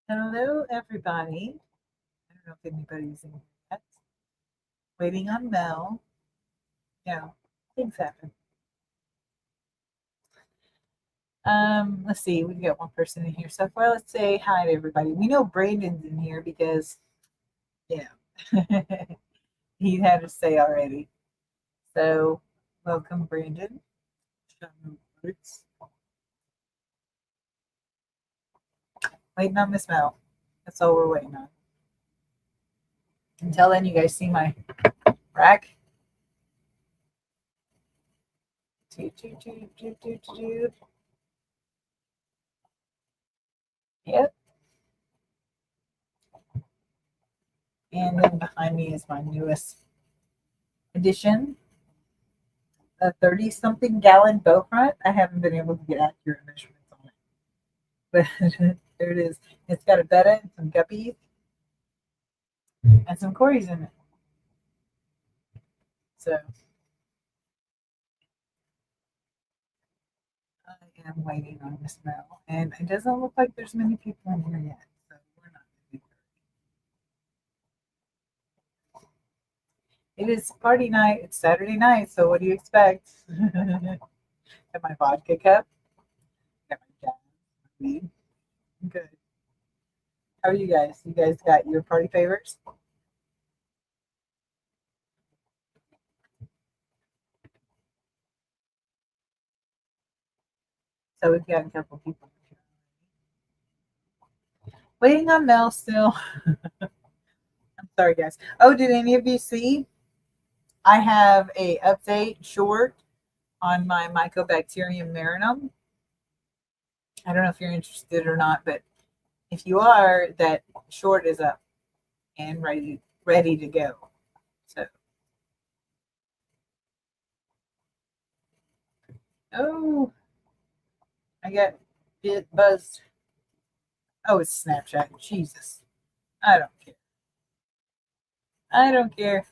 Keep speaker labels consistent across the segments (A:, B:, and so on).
A: Hello, everybody. I don't know if anybody's in yet. Waiting on Mel. Yeah, things happen. Let's see. We've got one person in here so far. Let's say hi to everybody. We know Brandon's in here because, yeah, he had to say already. So, welcome, Brandon. Waiting on Miss Mel. That's all we're waiting on. Until then, you guys see my rack. Yep. And then behind me is my newest addition, a 30 something gallon boat front. I haven't been able to get accurate measurements on it, but there it is. It's got a betta and some guppies and some cories in it. So I am waiting on Miss Mel, and it doesn't look like there's many people in here yet. So we're not going to. It is party night. It's Saturday night, so what do you expect? Got my vodka cup. Got my gas. Weed. Good. How are you guys? You guys got your party favors? So we've got a couple people waiting on Mel still. I'm sorry, guys. Oh, did any of you see? I have a update short on my Mycobacterium marinum. I don't know if you're interested or not, but if you are, that short is up and ready to go. So, oh, I got bit buzzed. Oh, it's Snapchat. Jesus, I don't care. I don't care.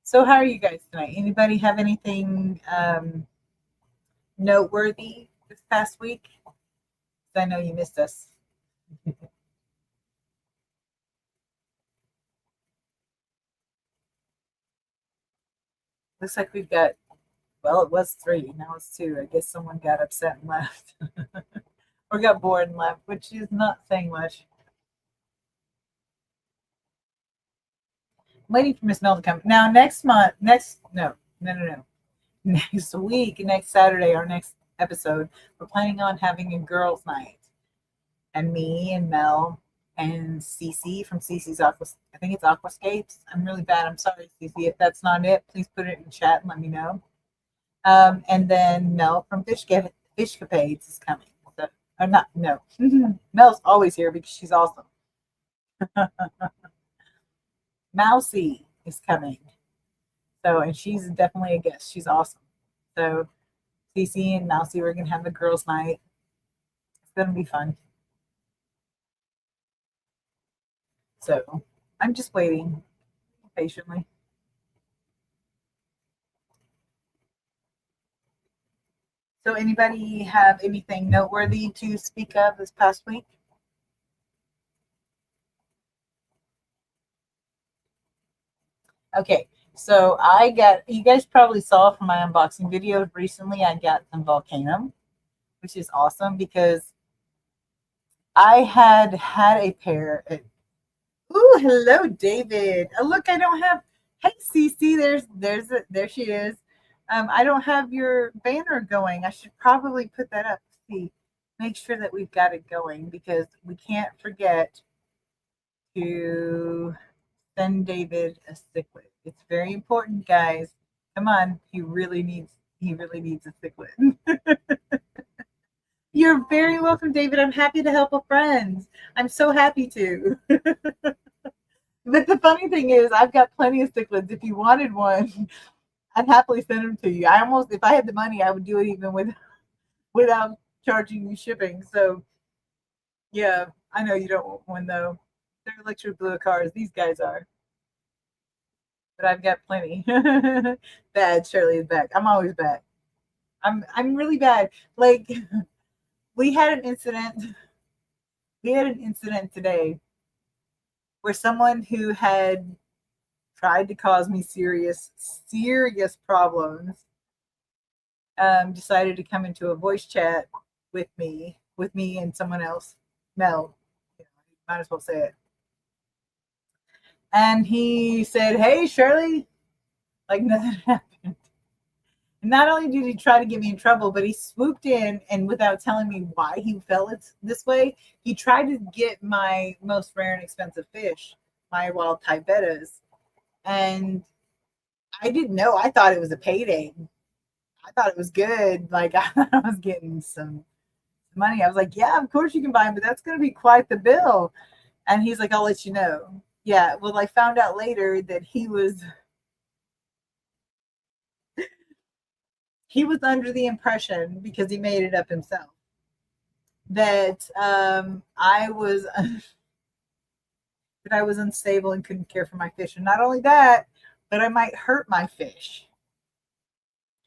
A: So, how are you guys tonight? Anybody have anything noteworthy this past week? I know you missed us. Looks like we've got, well, it was three. Now it's two. I guess someone got upset and left or got bored and left, which is not saying much. I'm waiting for Miss Mel to come. Now, next month, no. Next week, next Saturday, our next episode, we're planning on having a girls' night. And me and Mel and Cece from Cece's Aqua, I think it's Aquascapes. I'm really bad. I'm sorry, Cece. If that's not it, please put it in chat and let me know. And then Mel from Fishcapades is coming. So, or not, no. Mel's always here because she's awesome. Mousy is coming. So, and she's definitely a guest. She's awesome. So, Cece and Mousy, we're going to have a girls' night. It's going to be fun. So, I'm just waiting patiently. So, anybody have anything noteworthy to speak of this past week? Okay, so I got, you guys probably saw from my unboxing videos recently, I got some Volcanum, which is awesome because I had a pair. Ooh, hello, David. Oh, look, I don't have. Hey, Cece, there she is. I don't have your banner going. I should probably put that up. See, make sure that we've got it going because we can't forget to send David a cichlid. It's very important, guys. Come on, he really needs a cichlid. You're very welcome, David. I'm happy to help a friend. I'm so happy to. But the funny thing is, I've got plenty of cichlids. If you wanted one, I'd happily send them to you. I almost, if I had the money, I would do it even without charging you shipping. So, yeah, I know you don't want one though. They're electric blue cars. These guys are, but I've got plenty. Bad. Shirley is back. I'm always back. I'm really bad. Like we had an incident. We had an incident today where someone who had tried to cause me serious problems decided to come into a voice chat with me and someone else, Mel. You know, might as well say it. And he said, "Hey, Shirley," like nothing happened. Not only did he try to get me in trouble, but he swooped in and without telling me why he felt it this way, he tried to get my most rare and expensive fish, my wild type bettas. And I didn't know. I thought it was a payday. I thought it was good. Like I thought I was getting some money. I was like, yeah, of course you can buy them, but that's going to be quite the bill. And he's like, I'll let you know. Yeah. Well, I found out later that he was under the impression, because he made it up himself, that I was that I was unstable and couldn't care for my fish. And not only that, but I might hurt my fish,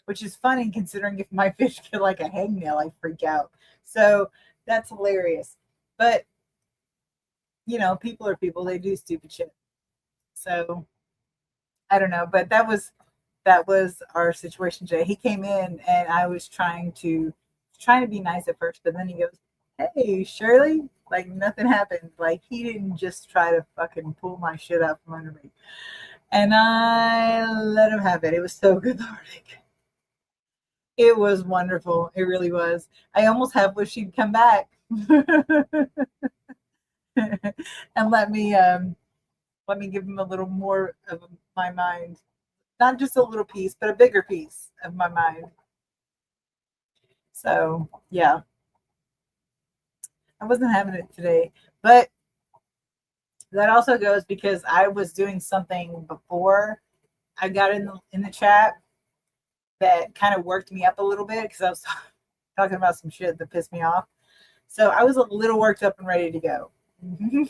A: which is funny considering if my fish get like a hangnail, I freak out. So that's hilarious. But you know, people are people; they do stupid shit. So I don't know, but that was our situation today. He came in and I was trying to be nice at first, but then he goes, "Hey, Shirley," like nothing happened. Like he didn't just try to fucking pull my shit out from under me, and I let him have it. It was so cathartic. It was wonderful. It really was. I almost have wished he'd come back and let me give him a little more of my mind. Not just a little piece, but a bigger piece of my mind. So yeah, I wasn't having it today. But that also goes because I was doing something before I got in the chat that kind of worked me up a little bit because I was talking about some shit that pissed me off. So I was a little worked up and ready to go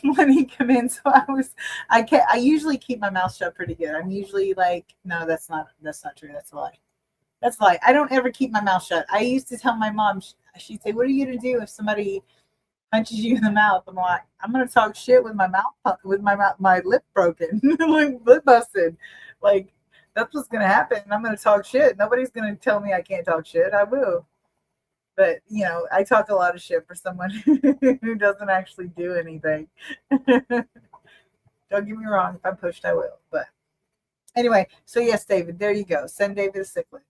A: when he come in. So I usually keep my mouth shut pretty good. I'm usually like, no, that's not true. That's a lie. That's a lie. I don't ever keep my mouth shut. I used to tell my mom, she'd say, "What are you gonna do if somebody punches you in the mouth?" I'm like, "I'm gonna talk shit with my lip broken, like lip busted. Like that's what's gonna happen. I'm gonna talk shit. Nobody's gonna tell me I can't talk shit. I will." But you know, I talk a lot of shit for someone who doesn't actually do anything. Don't get me wrong. If I'm pushed, I will. But anyway, so yes, David, there you go. Send David a cichlid.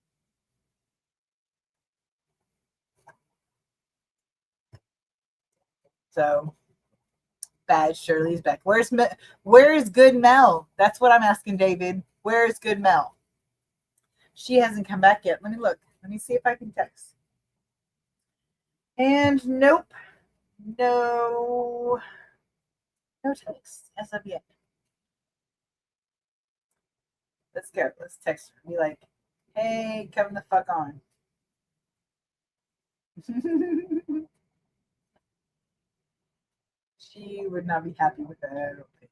A: So bad. Shirley's back. Where is good Mel? That's what I'm asking, David. Where is good Mel? She hasn't come back yet. Let me look. Let me see if I can text. And nope, no, no text as of yet. Let's go. Let's text her. Be like, "Hey, come the fuck on." She would not be happy with that, I don't think.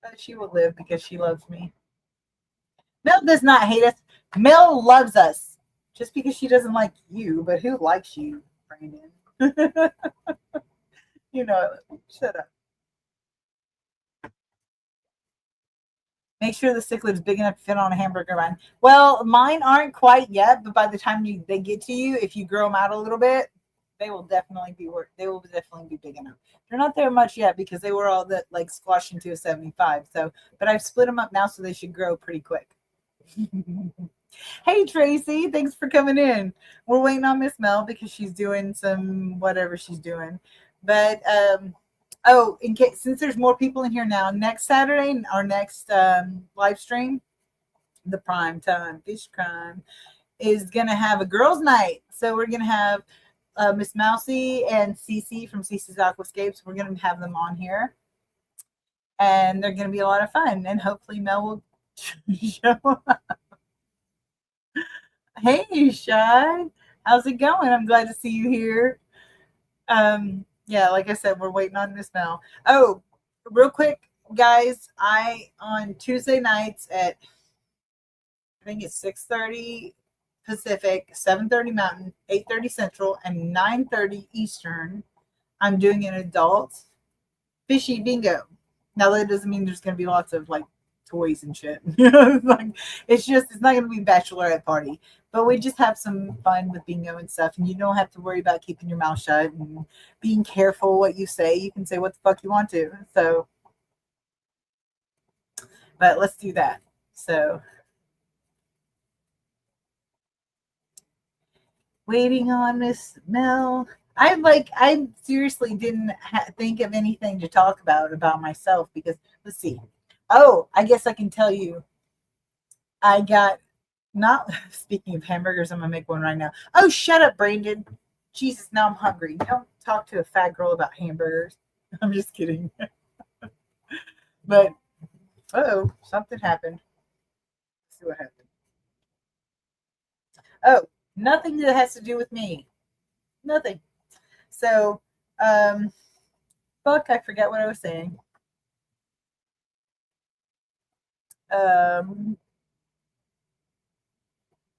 A: But she will live because she loves me. Mel does not hate us. Mel loves us. Just because she doesn't like you, but who likes you, Brandon? You know, shut up. Make sure the cichlid is big enough to fit on a hamburger bun. Well, mine aren't quite yet, but by the time they get to you, if you grow them out a little bit, they will definitely be big enough. They're not there much yet because they were all that like squashed into a 75. So, but I've split them up now, so they should grow pretty quick. Hey Tracy, thanks for coming in. We're waiting on Miss Mel because she's doing some whatever she's doing. But oh, in case since there's more people in here now, next Saturday, our next live stream, the prime time fish crime, is gonna have a girls' night. So we're gonna have Miss Mousy and Cece from Cece's Aquascapes. We're gonna have them on here, and they're gonna be a lot of fun. And hopefully Mel will show up. Hey, Shy. How's it going? I'm glad to see you here. Yeah, like I said, we're waiting on Miss Mel. Oh, real quick, guys, I on Tuesday nights at I think it's 6:30 Pacific, 7:30 Mountain, 8:30 Central, and 9:30 Eastern. I'm doing an adult fishy bingo. Now that doesn't mean there's going to be lots of like toys and shit. Like, it's not going to be a bachelorette party, but we just have some fun with bingo and stuff. And you don't have to worry about keeping your mouth shut and being careful what you say. You can say what the fuck you want to. So, but let's do that. So, waiting on Miss Mel. I seriously didn't think of anything to talk about myself because let's see. Oh, I guess I can tell you. I got not speaking of hamburgers. I'm gonna make one right now. Oh, shut up, Brandon. Jesus, now I'm hungry. Don't talk to a fat girl about hamburgers. I'm just kidding. But oh, something happened. Let's see what happened. Oh, nothing that has to do with me. Nothing. So, fuck, I forget what I was saying. Um,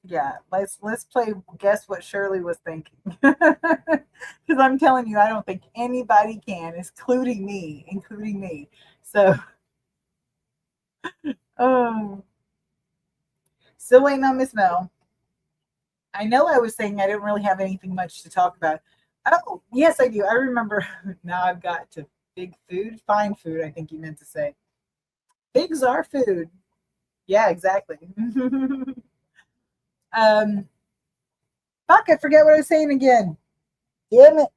A: yeah, let's play guess what Shirley was thinking. Because I'm telling you, I don't think anybody can, including me. So, um, still waiting on Miss Mel. I know I was saying I didn't really have anything much to talk about. Oh, yes, I do. I remember now I've got to big food, fine food, I think you meant to say. Pigs are food. Yeah, exactly. um, fuck, I forget what I was saying again. Damn it.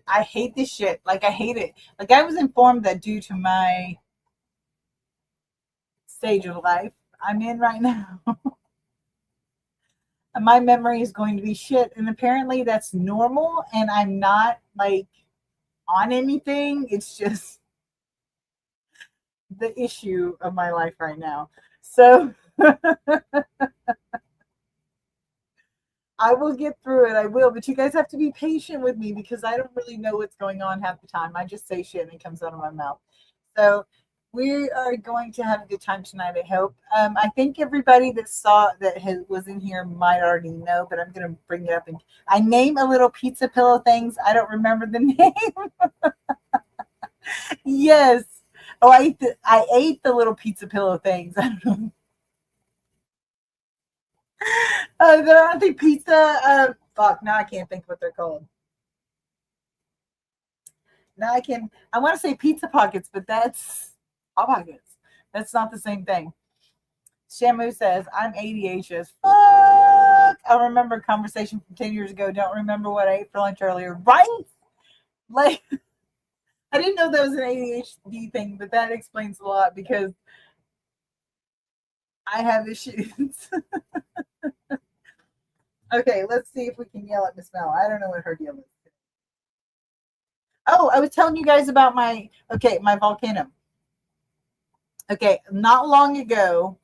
A: I hate this shit. Like, I hate it. Like, I was informed that due to my stage of life I'm in right now, my memory is going to be shit. And apparently that's normal. And I'm not like on anything. It's just the issue of my life right now. So I will get through it. I will. But you guys have to be patient with me because I don't really know what's going on half the time. I just say shit and it comes out of my mouth. So we are going to have a good time tonight, I hope. I think everybody that was in here might already know, but I'm going to bring it up. And I name a little pizza pillow things. I don't remember the name. Yes. Oh, I ate the little pizza pillow things. I don't know. There aren't they pizza. Fuck. Now I can't think what they're called. Now I can. I want to say pizza pockets, but that's hot pockets. That's not the same thing. Shamu says, I'm ADHD as fuck. I remember a conversation from 10 years ago. Don't remember what I ate for lunch earlier. Right? Like, I didn't know that was an ADHD thing, but that explains a lot because I have issues. Okay, let's see if we can yell at Miss Mel. I don't know what her deal is. Oh, I was telling you guys about my volcano. Okay, not long ago,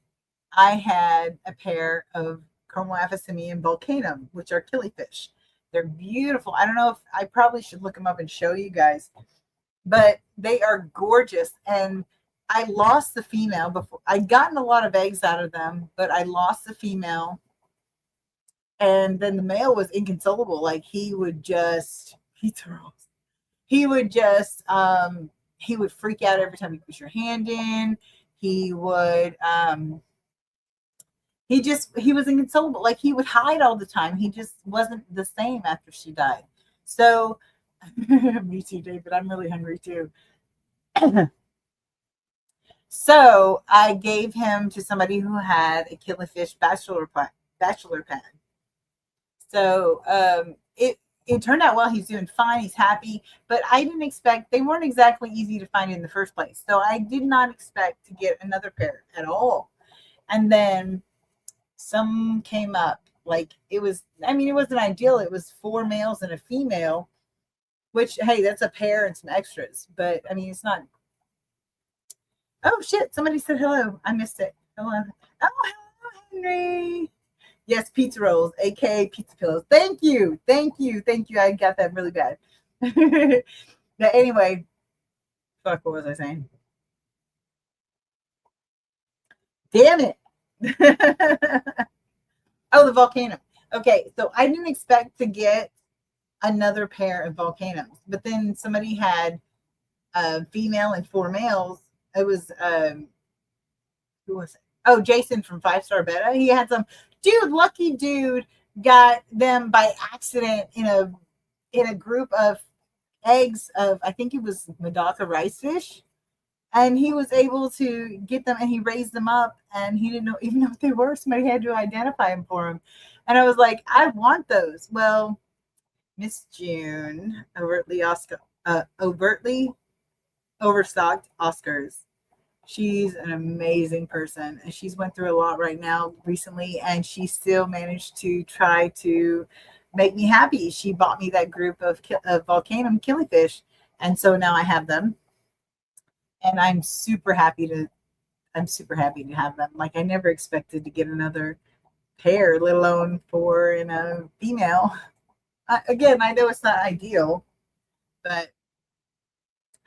A: I had a pair of Chromoaphysimium volcanum, which are killifish. They're beautiful. I don't know if I probably should look them up and show you guys, but they are gorgeous. And I lost the female before. I'd gotten a lot of eggs out of them, but I lost the female. And then the male was inconsolable. Like he would just he would freak out every time you put your hand in. He would he was inconsolable. Like he would hide all the time. He just wasn't the same after she died. So me too, David. I'm really hungry too. So I gave him to somebody who had a killifish bachelor pad. So it turned out well. He's doing fine. He's happy. But I didn't expect, they weren't exactly easy to find in the first place. So I did not expect to get another pair at all. And then some came up. Like it wasn't ideal. It was 4 males and a female, which, hey, that's a pair and some extras. But I mean, it's not. Oh, shit. Somebody said hello. I missed it. Hello. Oh, hello, Henry. Yes, pizza rolls, aka pizza pillows. Thank you. Thank you. Thank you. I got that really bad. But anyway, fuck, what was I saying? Damn it. Oh, the volcano. Okay, so I didn't expect to get another pair of volcanoes, but then somebody had a female and four males. It was who was it? Oh, Jason from Five Star Beta. He had some dude, lucky dude, got them by accident in a group of eggs of, I think it was Medaka rice fish. And he was able to get them and he raised them up and he didn't know even know what they were. Somebody had to identify them for him. And I was like, I want those. Well, Miss June overtly overstocked Oscars. She's an amazing person and she's went through a lot right now recently and she still managed to try to make me happy. She bought me that group of volcano killifish and so now I have them and I'm super happy to have them. Like I never expected to get another pair, let alone four in a female. Again, I know it's not ideal, but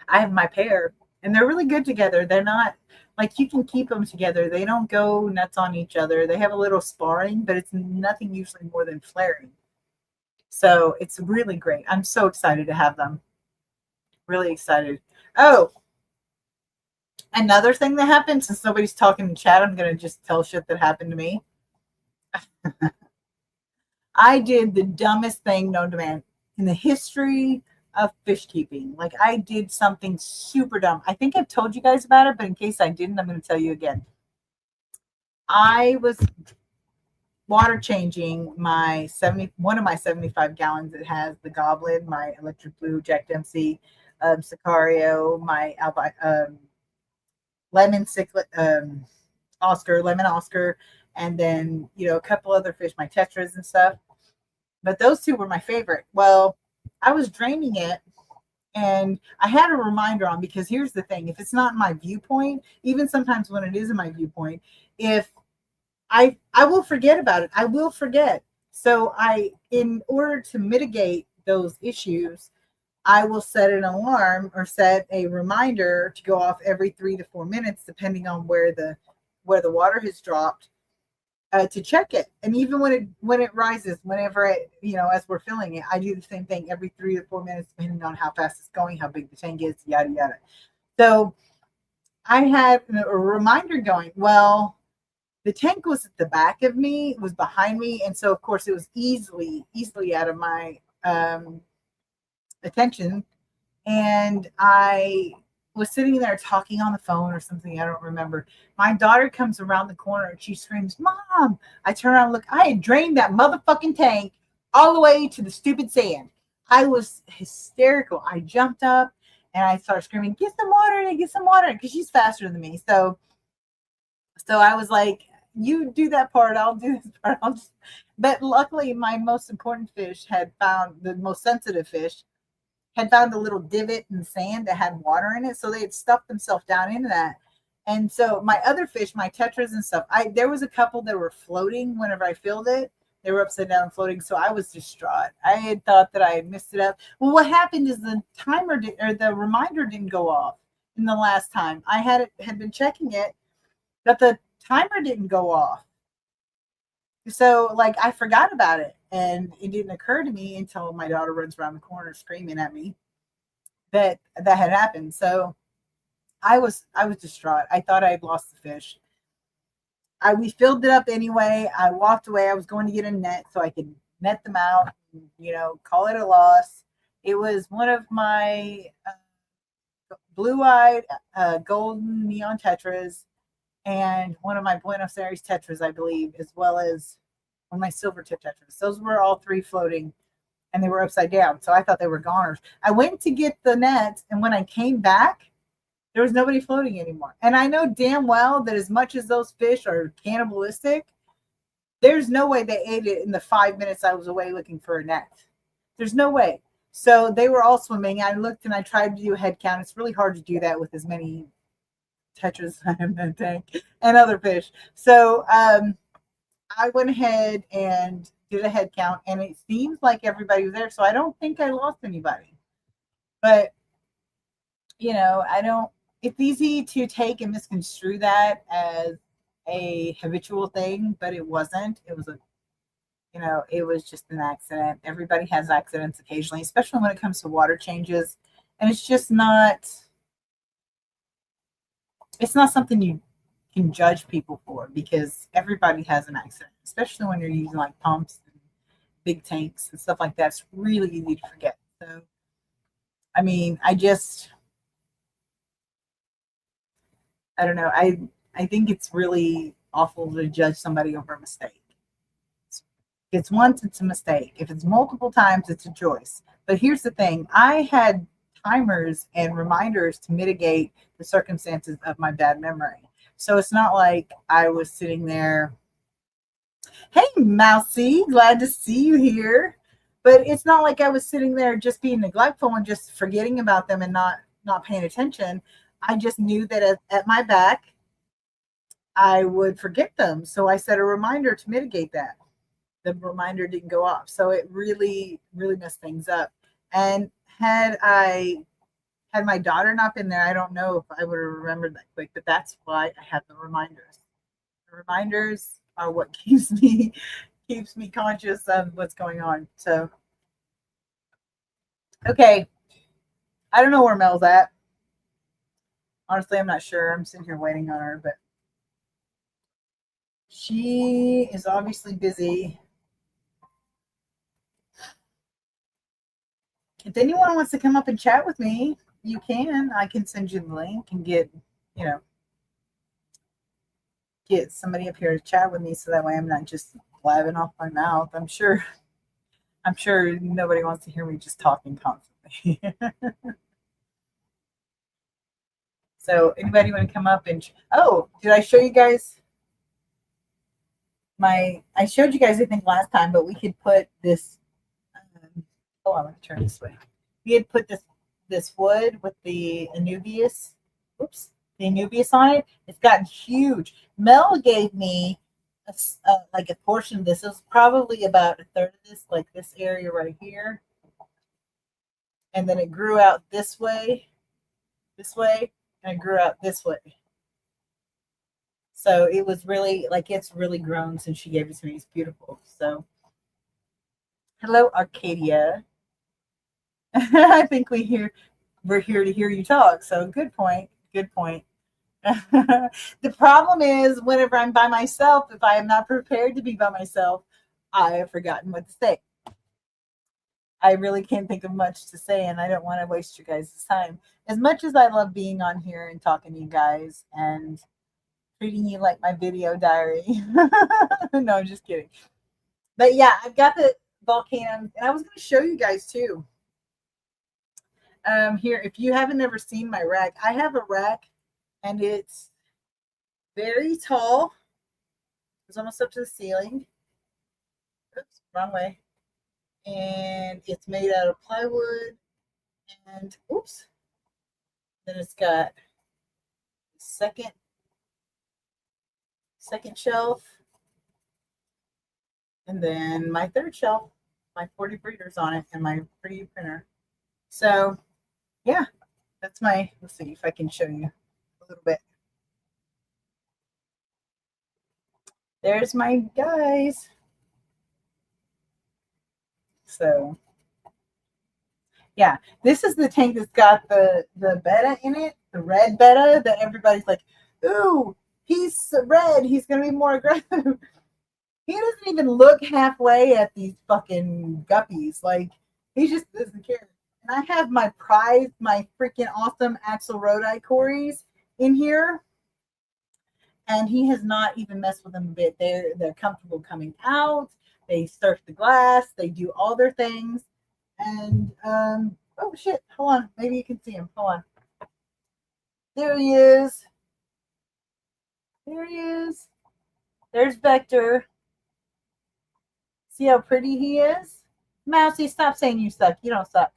A: I have my pair and they're really good together. They're not like you can keep them together. They don't go nuts on each other. They have a little sparring, but it's nothing usually more than flaring. So it's really great. I'm so excited to have them. Really excited. Oh, another thing that happened, since nobody's talking in chat, I'm going to just tell shit that happened to me. I did the dumbest thing known to man in the history of fish keeping. Like I did something super dumb. I think I've told you guys about it, but in case I didn't, I'm going to tell you again. I was water changing one of my 75 gallons that has the Goblin, my Electric Blue, Jack Dempsey, Sicario, my lemon cichlid, lemon Oscar, and then a couple other fish, my tetras and stuff. But those two were my favorite. Well, I was draining it and I had a reminder on because here's the thing. If it's not in my viewpoint, even sometimes when it is in my viewpoint, if I will forget about it. I will forget. So in order to mitigate those issues, I will set an alarm or set a reminder to go off every 3 to 4 minutes, depending on where the water has dropped, to check it. And even when it rises, whenever as we're filling it, I do the same thing every 3 to 4 minutes, depending on how fast it's going, how big the tank is, yada yada. So I had a reminder going. Well, the tank was at the back of me, it was behind me, and so of course it was easily out of my attention. And I was sitting there talking on the phone or something, I don't remember. My daughter comes around the corner and she screams, "Mom!" I turn around and look, I had drained that motherfucking tank all the way to the stupid sand. I was hysterical. I jumped up and I started screaming, "Get some water," because she's faster than me. So I was like, you do that part, I'll do this part. But luckily, my most important fish had found, the most sensitive fish, had found a little divot in the sand that had water in it. So they had stuffed themselves down into that. And so my other fish, my tetras and stuff, there was a couple that were floating whenever I filled it. They were upside down floating. So I was distraught. I had thought that I had messed it up. Well, what happened is the the reminder didn't go off in the last time. I had been checking it, but the timer didn't go off. So I forgot about it and it didn't occur to me until my daughter runs around the corner screaming at me that had happened. So I was distraught. I thought I had lost the fish. We filled it up anyway. I walked away. I was going to get a net so I could net them out, and, call it a loss. It was one of my blue-eyed golden neon tetras and one of my Buenos Aires tetras, I believe, as well as one of my silver tip tetras. Those were all three floating and they were upside down. So I thought they were goners. I went to get the nets, and when I came back, there was nobody floating anymore. And I know damn well that as much as those fish are cannibalistic, there's no way they ate it in the 5 minutes I was away looking for a net. There's no way. So they were all swimming. I looked and I tried to do a head count. It's really hard to do that with as many tetras in the tank and other fish. So I went ahead and did a head count, and it seems like everybody was there. So I don't think I lost anybody. But, I don't, it's easy to take and misconstrue that as a habitual thing, but it wasn't. It was just an accident. Everybody has accidents occasionally, especially when it comes to water changes. And it's not something you can judge people for, because everybody has an accident, especially when you're using like pumps and big tanks and stuff like that. It's really easy to forget. So, I mean, I don't know. I think it's really awful to judge somebody over a mistake. If it's once, it's a mistake. If it's multiple times, it's a choice. But here's the thing: I had timers and reminders to mitigate the circumstances of my bad memory. So it's not like I was sitting there, hey, Mousy, glad to see you here. But it's not like I was sitting there just being neglectful and just forgetting about them and not paying attention. I just knew that at my back, I would forget them. So I set a reminder to mitigate that. The reminder didn't go off. So it really, really messed things up. And had my daughter not been there, I don't know if I would have remembered that quick, but that's why I had the reminders. The reminders are what keeps me conscious of what's going on. So, okay. I don't know where Mel's at. Honestly, I'm not sure. I'm sitting here waiting on her, but she is obviously busy. If anyone wants to come up and chat with me, you can. I can send you the link and get somebody up here to chat with me, so that way I'm not just blabbing off my mouth. I'm sure nobody wants to hear me just talking constantly. So anybody want to come up and did I show you guys I showed you guys, I think, last time, but we could put this I'm going to turn this way. We had put this wood with the Anubias. Oops, the Anubias on it. It's gotten huge. Mel gave me like a portion of this. It was probably about a third of this, like this area right here. And then it grew out this way, and it grew out this way. So it was really, like, it's really grown since she gave it to me. It's beautiful. So, hello, Arcadia. I think we're here to hear you talk. So good point. Good point. The problem is, whenever I'm by myself, if I am not prepared to be by myself, I have forgotten what to say. I really can't think of much to say, and I don't want to waste your guys' time. As much as I love being on here and talking to you guys and treating you like my video diary. No, I'm just kidding. But yeah, I've got the volcano, and I was going to show you guys too. Here, if you haven't ever seen my rack, I have a rack, and it's very tall. It's almost up to the ceiling. Oops, wrong way. And it's made out of plywood. And oops. Then it's got second shelf. And then my third shelf, my 40 breeders on it, and my pretty printer. So yeah, that's let's see if I can show you a little bit. There's my guys. So yeah, this is the tank that's got the betta in it, the red betta that everybody's like, ooh, he's red, he's gonna be more aggressive. He doesn't even look halfway at these fucking guppies. Like, he just doesn't care. And I have my prize, my freaking awesome Axelrodi Corys in here. And he has not even messed with them a bit. They're comfortable coming out. They surf the glass. They do all their things. And oh shit, hold on. Maybe you can see him. Hold on. There he is. There he is. There's Vector. See how pretty he is? Mousy, stop saying you suck. You don't suck.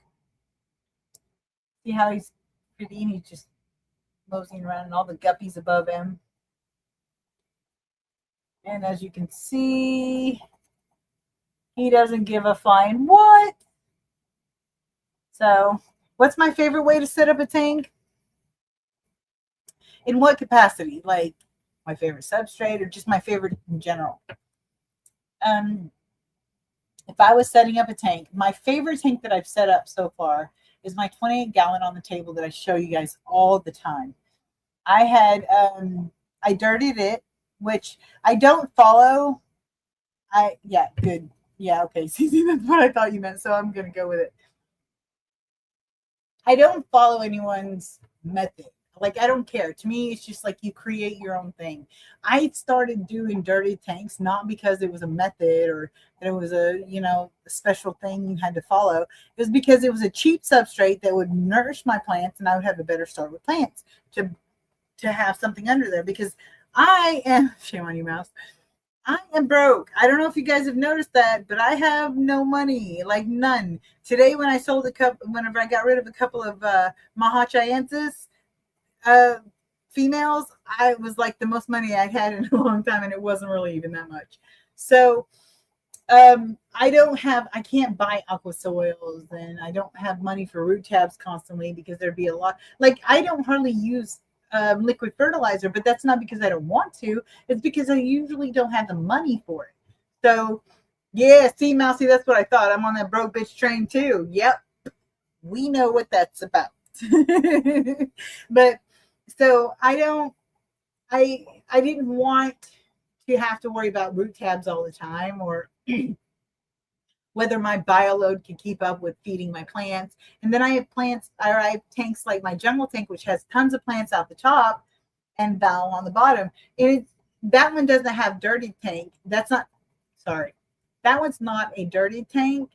A: See how he's pretty, and he's just moseying around, and all the guppies above him. And as you can see, he doesn't give a flying what. So, what's my favorite way to set up a tank? In what capacity? Like my favorite substrate or just my favorite in general? Um, if I was setting up a tank, my favorite tank that I've set up so far is my 28-gallon on the table that I show you guys all the time. I dirtied it, which I don't follow. Yeah, good. Yeah, okay. See, that's what I thought you meant, so I'm gonna go with it. I don't follow anyone's method. Like, I don't care. To me, it's just like you create your own thing. I started doing dirty tanks not because it was a method or that it was a special thing you had to follow. It was because it was a cheap substrate that would nourish my plants and I would have a better start with plants to have something under there because I am, shame on you, mouse. I am broke. I don't know if you guys have noticed that, but I have no money, like none. Today, when I sold whenever I got rid of a couple of Mahachiensis uh, females, I was like the most money I'd had in a long time, and it wasn't really even that much. So I can't buy aqua soils, and I don't have money for root tabs constantly because there'd be a lot. Like, I don't hardly use liquid fertilizer, but that's not because I don't want to. It's because I usually don't have the money for it. So, yeah, see, Mousy, that's what I thought. I'm on that broke bitch train too. Yep, we know what that's about. But so I didn't want to have to worry about root tabs all the time or whether my bioload can keep up with feeding my plants. And then I have tanks like my jungle tank, which has tons of plants out the top and Val on the bottom. And that one doesn't have dirty tank. That one's not a dirty tank,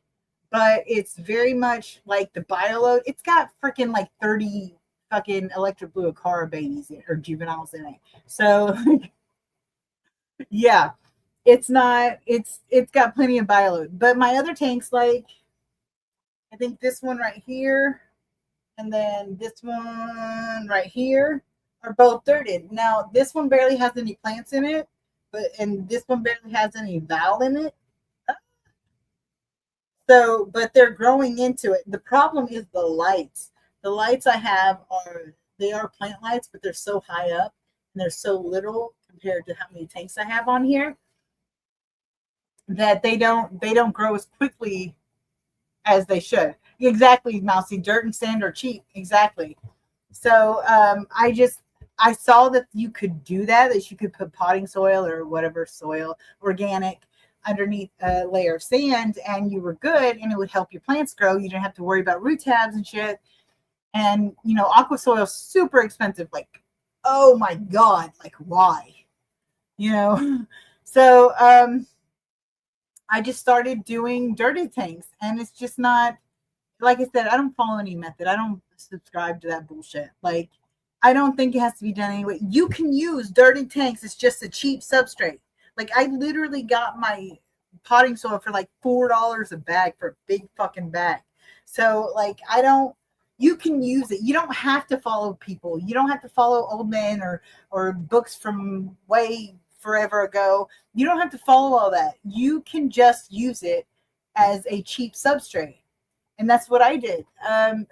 A: but it's very much like the bioload. It's got freaking like 30 fucking electric blue Acara babies or juveniles in it. So yeah, it's got plenty of bioload. But my other tanks, like I think this one right here and then this one right here are both dirted. Now this one barely has any plants in it, and this one barely has any val in it. So, but they're growing into it. The problem is the lights. The lights I have are plant lights, but they're so high up and they're so little compared to how many tanks I have on here that they don't grow as quickly as they should. Exactly, Mousy. Dirt and sand are cheap. Exactly. So I saw that you could do that you could put potting soil or whatever soil, organic, underneath a layer of sand, and you were good, and it would help your plants grow. You didn't have to worry about root tabs and shit. And aqua soil is super expensive. Like, oh my god, like why? So I just started doing dirty tanks, and it's just not, like I said, I don't follow any method. I don't subscribe to that bullshit. Like, I don't think it has to be done anyway. You can use dirty tanks. It's just a cheap substrate. Like, I literally got my potting soil for like $4 a bag for a big fucking bag. So, like, you can use it. You don't have to follow people. You don't have to follow old men or books from way forever ago. You don't have to follow all that. You can just use it as a cheap substrate. And that's what I did.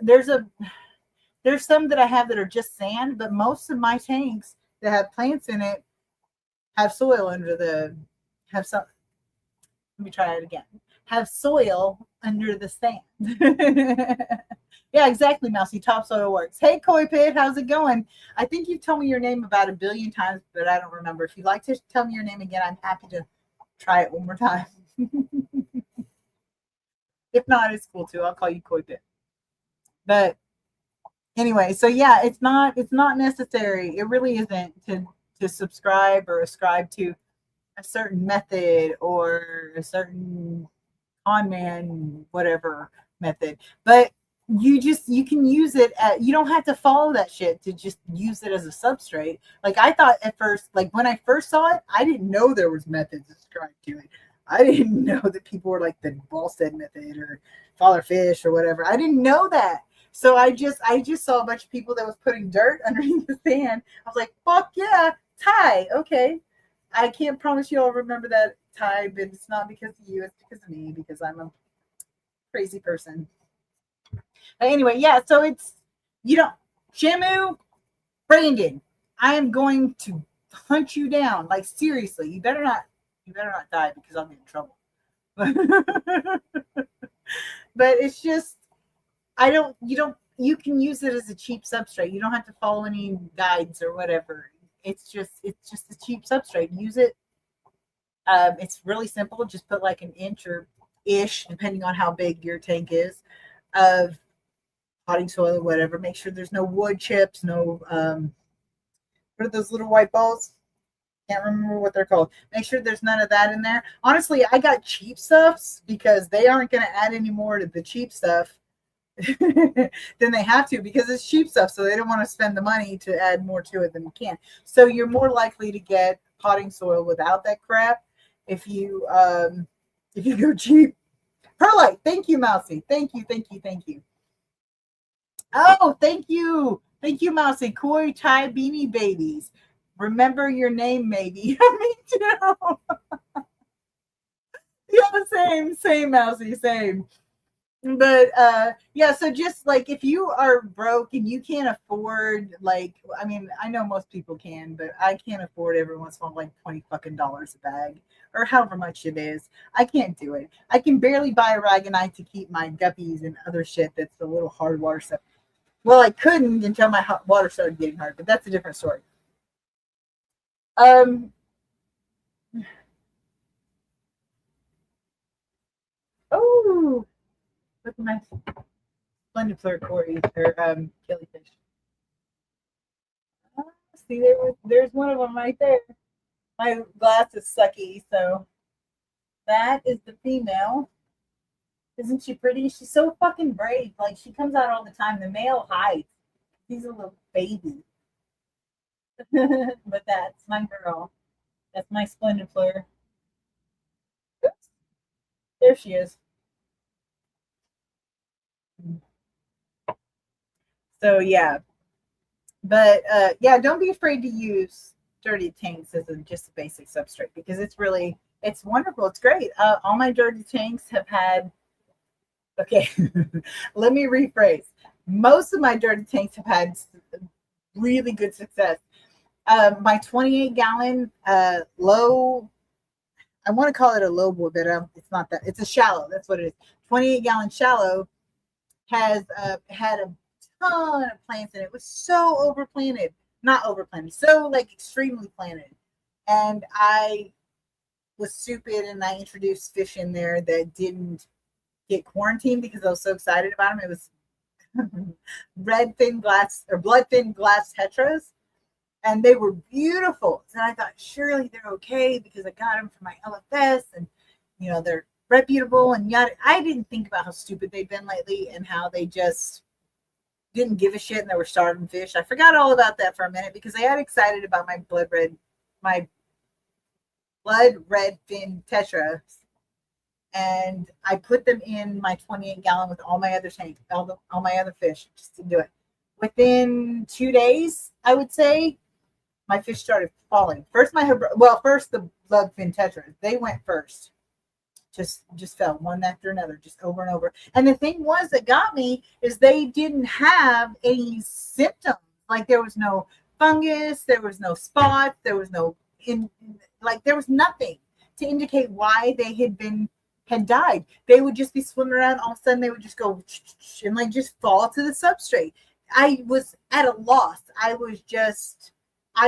A: There's some that I have that are just sand, but most of my tanks that have plants in it have soil have some. Let me try it again. Have soil under the sand. Yeah, exactly, Mousy. Topsoil works. Hey, Koi Pit, how's it going? I think you've told me your name about 1 billion times, but I don't remember. If you'd like to tell me your name again, I'm happy to try it one more time. If not, it's cool too. I'll call you Koi Pit. But anyway, so yeah, it's not necessary. It really isn't to subscribe or ascribe to a certain method or a certain con man whatever method. But you can use it you don't have to follow that shit to just use it as a substrate. Like, I thought at first, like when I first saw it, I didn't know there was methods ascribed to it. I didn't know that people were like the Ballstead method or Father Fish or whatever. I didn't know that. So I just saw a bunch of people that was putting dirt underneath the sand. I was like, fuck yeah, Thai, okay. I can't promise you I'll remember that time, but it's not because of you, it's because of me, because I'm a crazy person. But anyway, yeah, so it's, you know, Shamu, Brandon, I am going to hunt you down. Like, seriously, you better not die because I'll get in trouble. But it's just, you can use it as a cheap substrate. You don't have to follow any guides or whatever. It's just a cheap substrate. Use it. It's really simple. Just put like an inch or ish, depending on how big your tank is, of potting soil or whatever. Make sure there's no wood chips, no what are those little white balls? Can't remember what they're called. Make sure there's none of that in there. Honestly, I got cheap stuffs because they aren't going to add any more to the cheap stuff than they have to, because it's cheap stuff. So they don't want to spend the money to add more to it than you can. So you're more likely to get potting soil without that crap if you go cheap. Perlite, thank you, Mousy. Thank you, thank you, thank you. Oh, thank you. Thank you, Mousy. Koi Thai Beanie Babies. Remember your name, maybe. Me too. Yeah, same, Mousy, same. But yeah, so just like if you are broke and you can't afford, like, I mean, I know most people can, but I can't afford every once in a while like $20 a bag or however much it is. I can't do it. I can barely buy a ragonite to keep my guppies and other shit that's a little hard water stuff. Well, I couldn't until my hot water started getting hard, but that's a different story. Um. Oh, look at my splendid Corey or killifish. See, there's one of them right there. My glass is sucky, so that is the female. Isn't she pretty? She's so fucking brave. Like, she comes out all the time. The male hides. He's a little baby. But that's my girl. That's my splendid fleur. Oops. There she is. So yeah. But yeah, don't be afraid to use dirty tanks as just a basic substrate, because it's wonderful. It's great. All my dirty tanks have had, okay, let me rephrase. Most of my dirty tanks have had really good success. My 28-gallon low, I want to call it a low boy, but it's not that. It's a shallow. That's what it is. 28-gallon shallow has had a ton of plants in it. It was so overplanted. Not overplanted. So like extremely planted. And I was stupid and I introduced fish in there that didn't get quarantined because I was so excited about them. It was red thin glass or blood thin glass tetras, and they were beautiful. And I thought surely they're okay because I got them for my LFS, and they're reputable and yada. I didn't think about how stupid they've been lately and how they just didn't give a shit and they were starving fish. I forgot all about that for a minute because I got excited about my blood red fin tetras, and I put them in my 28-gallon with all my other tanks, all my other fish, just to do it. Within 2 days, I would say, my fish started falling. First the blood fin tetras, they went first. Just fell one after another, just over and over. And the thing was that got me is they didn't have any symptoms. Like, there was no fungus, there was no spots, there was there was nothing to indicate why they had died. They would just be swimming around. All of a sudden, they would just go and like just fall to the substrate. I was at a loss. I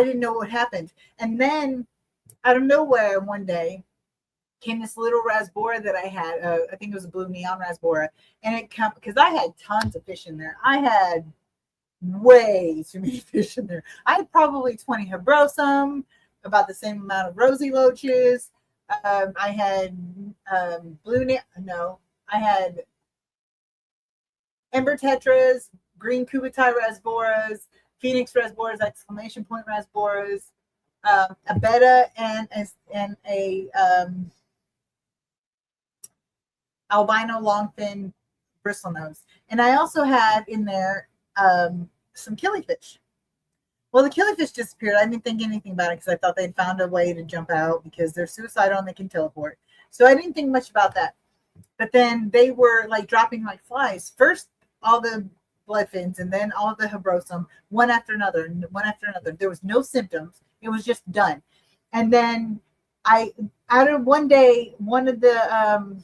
A: didn't know what happened. And then out of nowhere, one day came this little rasbora that I had. I think it was a blue neon rasbora, and it come because I had tons of fish in there. I had way too many fish in there. I had probably 20 hebrosum, about the same amount of rosy loaches. I had I had ember tetras, green kubutai rasboras, phoenix rasboras, exclamation point rasboras, a betta, and a albino longfin bristlenose. And I also had in there some killifish. Well, the killifish disappeared. I didn't think anything about it because I thought they'd found a way to jump out because they're suicidal and they can teleport. So I didn't think much about that. But then they were like dropping like flies. First, all the blood fins, and then all the hebrosum, one after another, one after another. There was no symptoms. It was just done. And then out of one day, one of the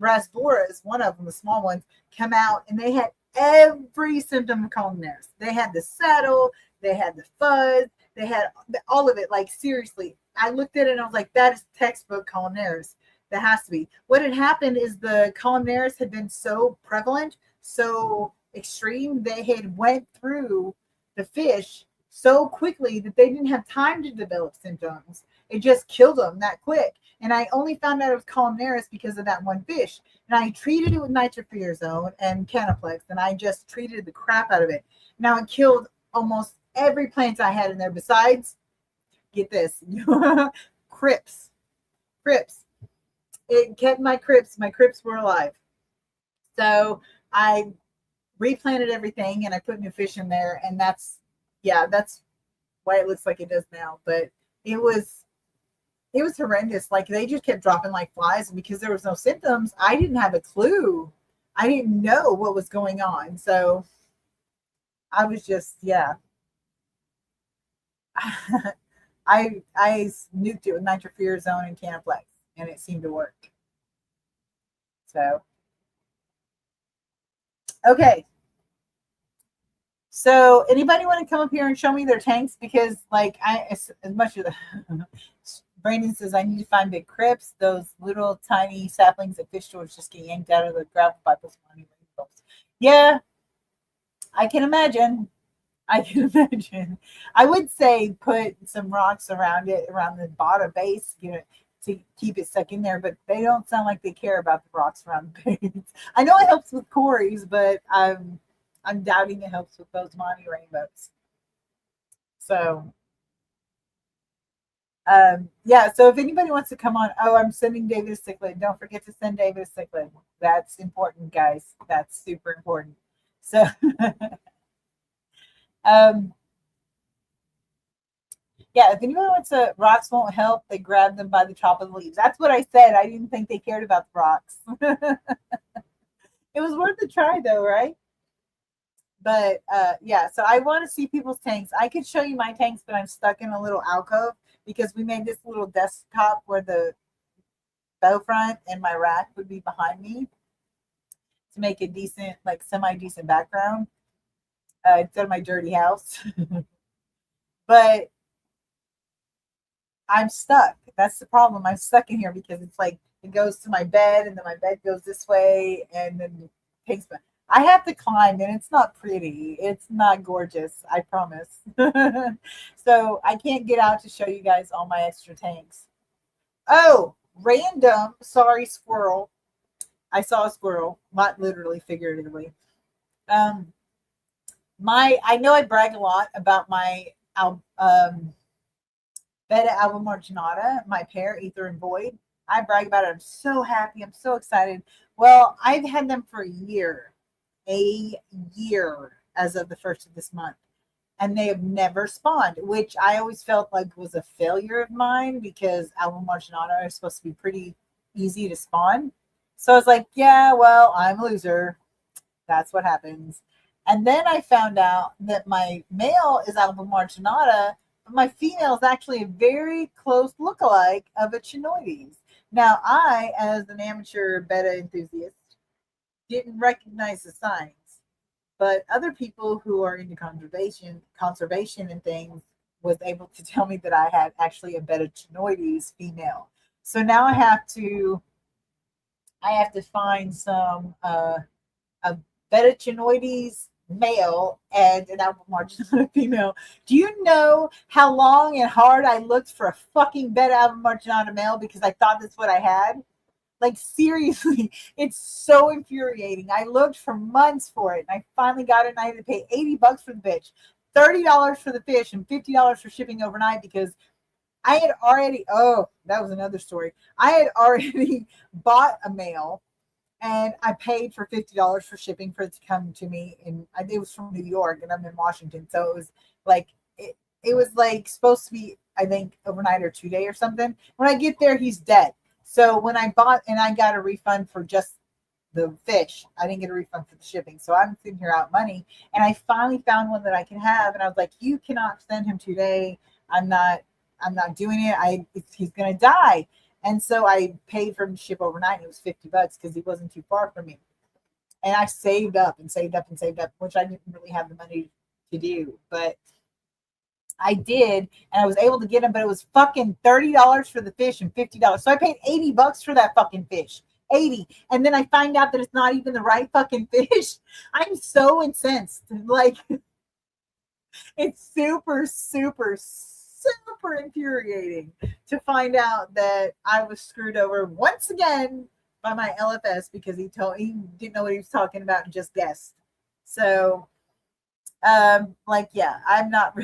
A: rasboras, one of them, the small ones, come out, and they had every symptom of colonitis. They had the saddle, they had the fuzz, they had all of it. Like, seriously, I looked at it and I was like, that is textbook colonitis. That has to be. What had happened is the colonitis had been so prevalent, so extreme, they had went through the fish so quickly that they didn't have time to develop symptoms. It just killed them that quick. And I only found out it was columnaris because of that one fish. And I treated it with nitrofurazone and Canaplex, and I just treated the crap out of it. Now it killed almost every plant I had in there besides, get this, crips. It kept my crips. My crips were alive. So I replanted everything and I put new fish in there. And that's why it looks like it does now. But it was horrendous. Like, they just kept dropping like flies. And because there was no symptoms, I didn't have a clue. I didn't know what was going on. So I was just, I nuked it with nitrofurazone and Canaplex, and it seemed to work. So, okay. So, anybody want to come up here and show me their tanks? Because, like, as much as Brandon says, I need to find big crips, those little tiny saplings that fish stores just get yanked out of the gravel by those money rainbows. Yeah, I can imagine. I would say put some rocks around it, around the bottom base, to keep it stuck in there, but they don't sound like they care about the rocks around the base. I know it helps with Corey's, but I'm doubting it helps with those Monty rainbows. So, so if anybody wants to come on, I'm sending David a cichlid. Don't forget to send David a cichlid. That's important, guys. That's super important. So, if anyone wants to, rocks won't help. They grab them by the top of the leaves. That's what I said. I didn't think they cared about the rocks. It was worth a try, though, right? But so I want to see people's tanks. I could show you my tanks, but I'm stuck in a little alcove because we made this little desktop where the bow front and my rack would be behind me to make a decent, like semi-decent background instead of my dirty house. But I'm stuck. That's the problem. I'm stuck in here because it's like it goes to my bed, and then my bed goes this way, and then it takes me. I have to climb, and it's not pretty. It's not gorgeous, I promise. So I can't get out to show you guys all my extra tanks. Oh, random. Sorry, squirrel. I saw a squirrel, not literally, figuratively. I know I brag a lot about my Beta alba marginata, my pair, Ether and Void. I brag about it. I'm so happy. I'm so excited. Well, I've had them for a year as of the first of this month. And they have never spawned, which I always felt like was a failure of mine because alba marginata is supposed to be pretty easy to spawn. So I was like, yeah, well, I'm a loser. That's what happens. And then I found out that my male is alba marginata, but my female is actually a very close lookalike of a chinoides. Now, I, as an amateur beta enthusiast, didn't recognize the signs, but other people who are into conservation and things was able to tell me that I had actually a beta chinoides female. So now I have to find some a beta chinoides male and an alba marginata female. Do you know how long and hard I looked for a fucking beta alba marginata male because I thought that's what I had? Like, seriously, it's so infuriating. I looked for months for it, and I finally got it, and I had to pay $80 for the bitch, $30 for the fish, and $50 for shipping overnight because I had already, that was another story. I had already bought a male, and I paid for $50 for shipping for it to come to me. And it was from New York, and I'm in Washington. So it was like, it was like supposed to be, I think, overnight or 2 day or something. When I get there, he's dead. So when I bought, and I got a refund for just the fish, I didn't get a refund for the shipping. So I'm sitting here out money, and I finally found one that I can have, and I was like, you cannot send him today. I'm not doing it. He's gonna die. And so I paid for him to ship overnight. And it was $50 because he wasn't too far from me. And I saved up and saved up and saved up, which I didn't really have the money to do, but I did, and I was able to get him. But it was fucking $30 for the fish and $50. So I paid $80 for that fucking fish. 80, and then I find out that it's not even the right fucking fish. I'm so incensed. Like, it's super, super, super infuriating to find out that I was screwed over once again by my LFS because he didn't know what he was talking about and just guessed. So, like, yeah, I'm not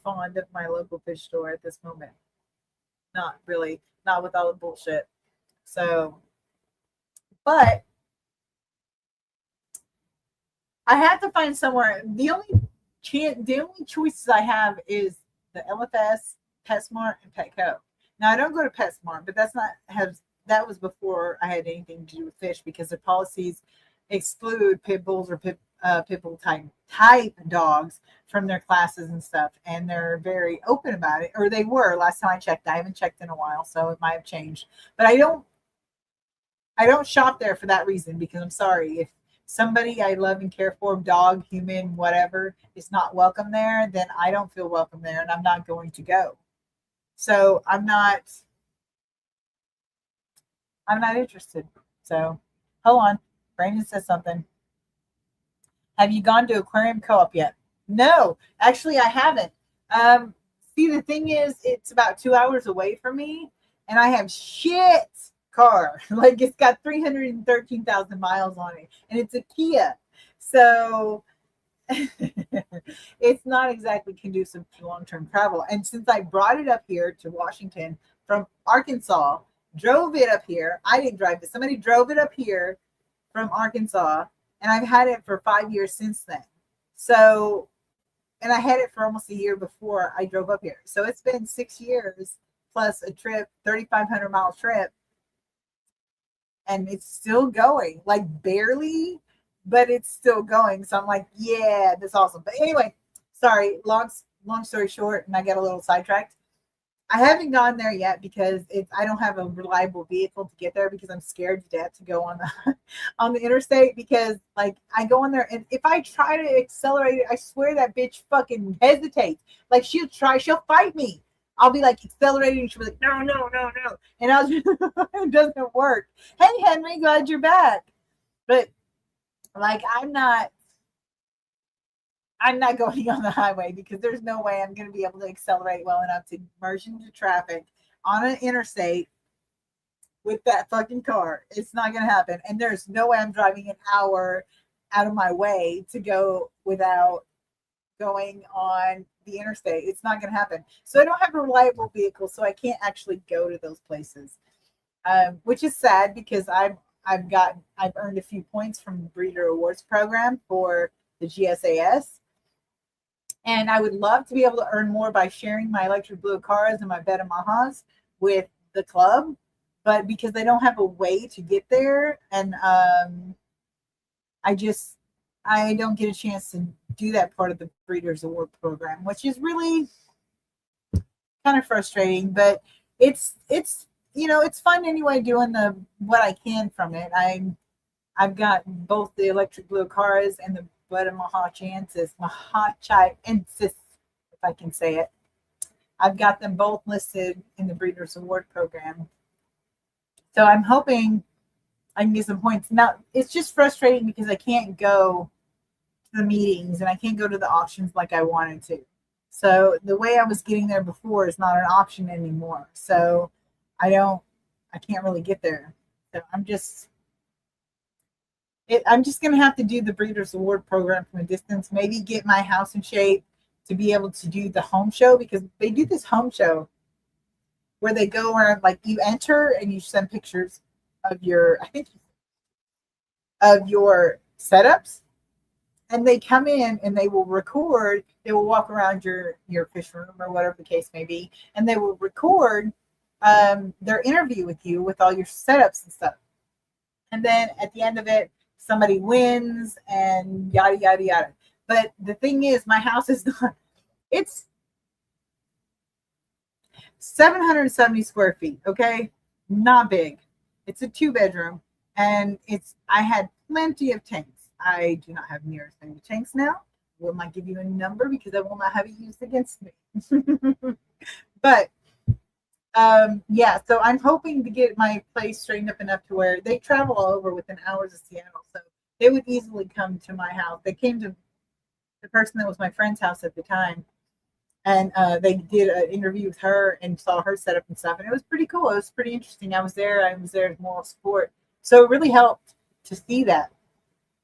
A: fond of my local fish store at this moment. Not really, not with all the bullshit. So, but I have to find somewhere. The only choices I have is the LFS, PetSmart, and Petco. Now I don't go to PetSmart, but that was before I had anything to do with fish because their policies exclude pit bulls or pit bull type dogs from their classes and stuff, and they're very open about it, or they were last time I checked. I haven't checked in a while, so it might have changed. But I don't shop there for that reason because I'm sorry, if somebody I love and care for, dog, human, whatever, is not welcome there, then I don't feel welcome there, and I'm not going to go. So I'm not interested. So hold on. Brandon says something. Have you gone to Aquarium Co-op yet? No, actually I haven't. See, the thing is, it's about 2 hours away from me, and I have shit car. Like, it's got 313,000 miles on it, and it's a Kia. So it's not exactly conducive to long-term travel. And since I brought it up here to Washington from Arkansas, drove it up here. I didn't drive it. Somebody drove it up here from Arkansas, and I've had it for 5 years since then. So, and I had it for almost a year before I drove up here. So it's been 6 years plus a trip, 3,500-mile trip, and it's still going, like barely, but it's still going. So I'm like, yeah, that's awesome. But anyway, sorry, long story short, and I got a little sidetracked. I haven't gone there yet because I don't have a reliable vehicle to get there because I'm scared to death to go on the interstate because, like, I go on there and if I try to accelerate it, I swear that bitch fucking hesitates. Like, she'll fight me. I'll be like accelerating, and she'll be like, no. And it doesn't work. Hey, Henry, glad you're back. But, like, I'm not going on the highway because there's no way I'm going to be able to accelerate well enough to merge into traffic on an interstate with that fucking car. It's not going to happen. And there's no way I'm driving an hour out of my way to go without going on the interstate. It's not going to happen. So I don't have a reliable vehicle, so I can't actually go to those places, which is sad because I've earned a few points from the Breeder Awards program for the GSAS. And I would love to be able to earn more by sharing my electric blue cars and my Beta Mahas with the club. But because I don't have a way to get there, and I don't get a chance to do that part of the Breeders Award program, which is really kind of frustrating. But it's fun anyway, doing what I can from it. I've got both the electric blue cars and the Beta Mahachensis, if I can say it. I've got them both listed in the Breeders Award program. So I'm hoping I can get some points. Now, it's just frustrating because I can't go to the meetings and I can't go to the auctions like I wanted to. So the way I was getting there before is not an option anymore. So I can't really get there. So I'm just going to have to do the Breeders Award program from a distance, maybe get my house in shape to be able to do the home show, because they do this home show where they go around, like, you enter and you send pictures of your setups, and they come in and they will record. They will walk around your fish room or whatever the case may be, and they will record their interview with you with all your setups and stuff. And then at the end of it, somebody wins and yada yada yada. But the thing is, my house is not. It's 770 square feet. Okay, not big. It's a 2 bedroom, and I had plenty of tanks. I do not have near as many tanks now. I will not give you a number because I will not have it used against me. But yeah, so I'm hoping to get my place straightened up enough to where they travel all over within hours of Seattle. So they would easily come to my house. They came to the person that was my friend's house at the time, and they did an interview with her and saw her setup and stuff. And it was pretty cool. It was pretty interesting. I was there as moral support. So it really helped to see that.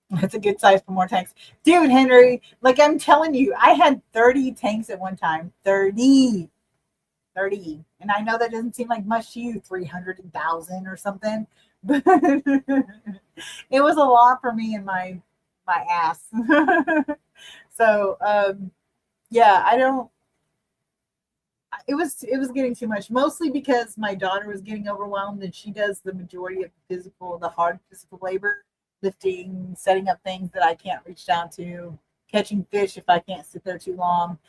A: That's a good size for more tanks. Dude, Henry, like I'm telling you, I had 30 tanks at one time. 30. And I know that doesn't seem like much to you, 300,000 or something, but it was a lot for me and my ass. So yeah, I don't. It was getting too much, mostly because my daughter was getting overwhelmed, and she does the majority of the hard physical labor, lifting, setting up things that I can't reach down to, catching fish if I can't sit there too long.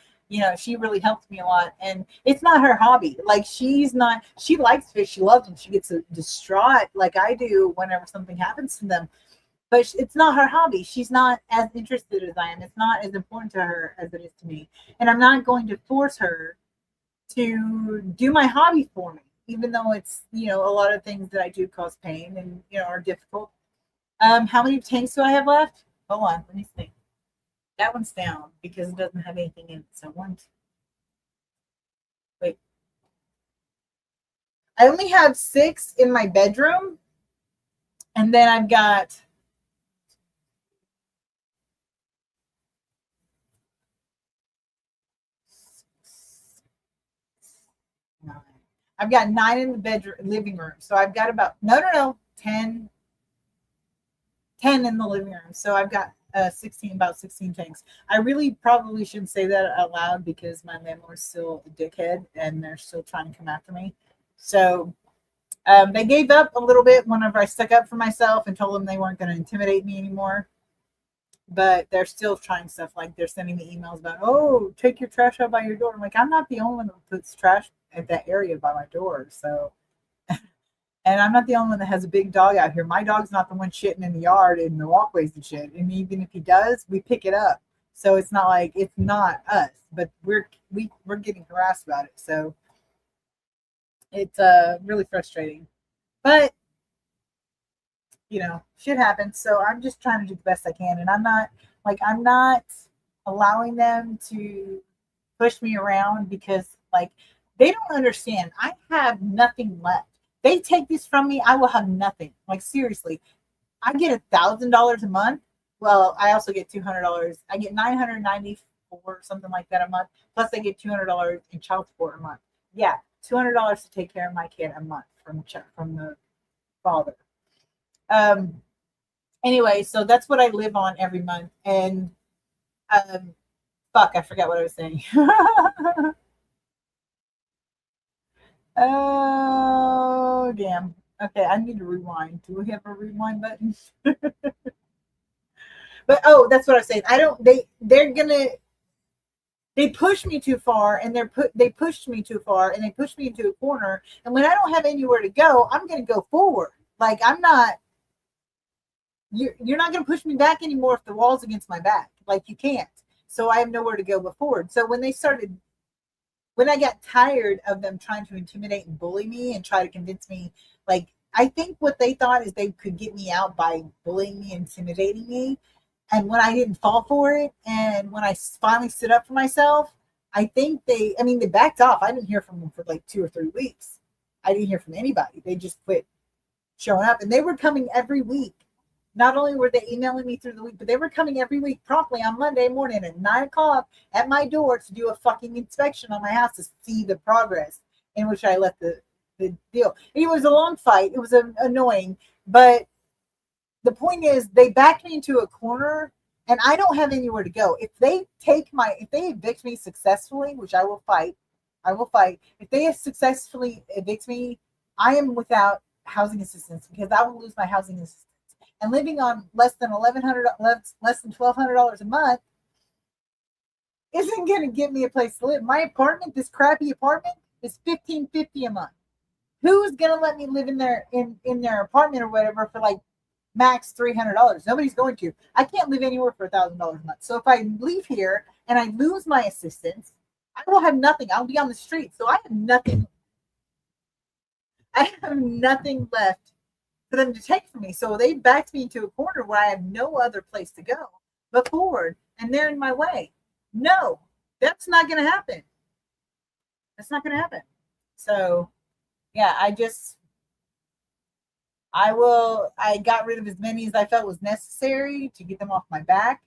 A: She really helped me a lot, and it's not her hobby. Like she likes fish, she loves them, she gets distraught like I do whenever something happens to them, but it's not her hobby. She's not as interested as I am. It's not as important to her as it is to me, and I'm not going to force her to do my hobby for me, even though it's a lot of things that I do cause pain and are difficult. How many tanks do I have left? Hold on, let me think. That one's down because it doesn't have anything in it. So wait. I only have 6 in my bedroom. And then I've got nine. I've got 9 in the living room. So I've got about 10 in the living room. So I've got about 16 tanks. I really probably shouldn't say that out loud because my landlord's still a dickhead and they're still trying to come after me. So they gave up a little bit whenever I stuck up for myself and told them they weren't going to intimidate me anymore. But they're still trying stuff, like they're sending me emails about, oh, take your trash out by your door. I'm like, I'm not the only one that puts trash at that area by my door. So and I'm not the only one that has a big dog out here. My dog's not the one shitting in the yard and the walkways and shit. And even if he does, we pick it up. So it's not like it's not us, but we're getting harassed about it. So it's really frustrating. But shit happens. So I'm just trying to do the best I can. And I'm not allowing them to push me around because they don't understand. I have nothing left. They take this from me, I will have nothing. Like seriously, I get $1,000 a month. Well, I also get $200. I get $994, something like that a month. Plus, I get $200 in child support a month. Yeah, $200 to take care of my kid a month from the father. Anyway, so that's what I live on every month. And fuck, I forgot what I was saying. Oh, damn. Okay, I need to rewind. Do we have a rewind button? But that's what I was saying. They push me too far, and they pushed me too far, and they pushed me into a corner. And when I don't have anywhere to go, I'm gonna go forward. Like I'm not. You're not gonna push me back anymore if the wall's against my back. Like you can't. So I have nowhere to go but forward. So when I got tired of them trying to intimidate and bully me and try to convince me, like, I think what they thought is they could get me out by bullying me, intimidating me. And when I didn't fall for it, and when I finally stood up for myself, I think they backed off. I didn't hear from them for like 2 or 3 weeks. I didn't hear from anybody. They just quit showing up. And they were coming every week. Not only were they emailing me through the week, but they were coming every week promptly on Monday morning at 9:00 at my door to do a fucking inspection on my house to see the progress in which I left the deal. It was a long fight. It was annoying. But the point is, they backed me into a corner and I don't have anywhere to go. If they evict me successfully, which I will fight, If they successfully evict me, I am without housing assistance because I will lose my housing assistance. And living on less than $1,200 a month isn't going to give me a place to live. My apartment, this crappy apartment, is $1,550 a month. Who's going to let me live in their apartment or whatever for like max $300? Nobody's going to. I can't live anywhere for $1,000 a month. So if I leave here and I lose my assistance, I will have nothing. I'll be on the street. So I have nothing. I have nothing left for them to take from me. So they backed me into a corner where I have no other place to go but forward, and they're in my way. No, that's not going to happen. That's not going to happen. So, yeah, I got rid of as many as I felt was necessary to get them off my back.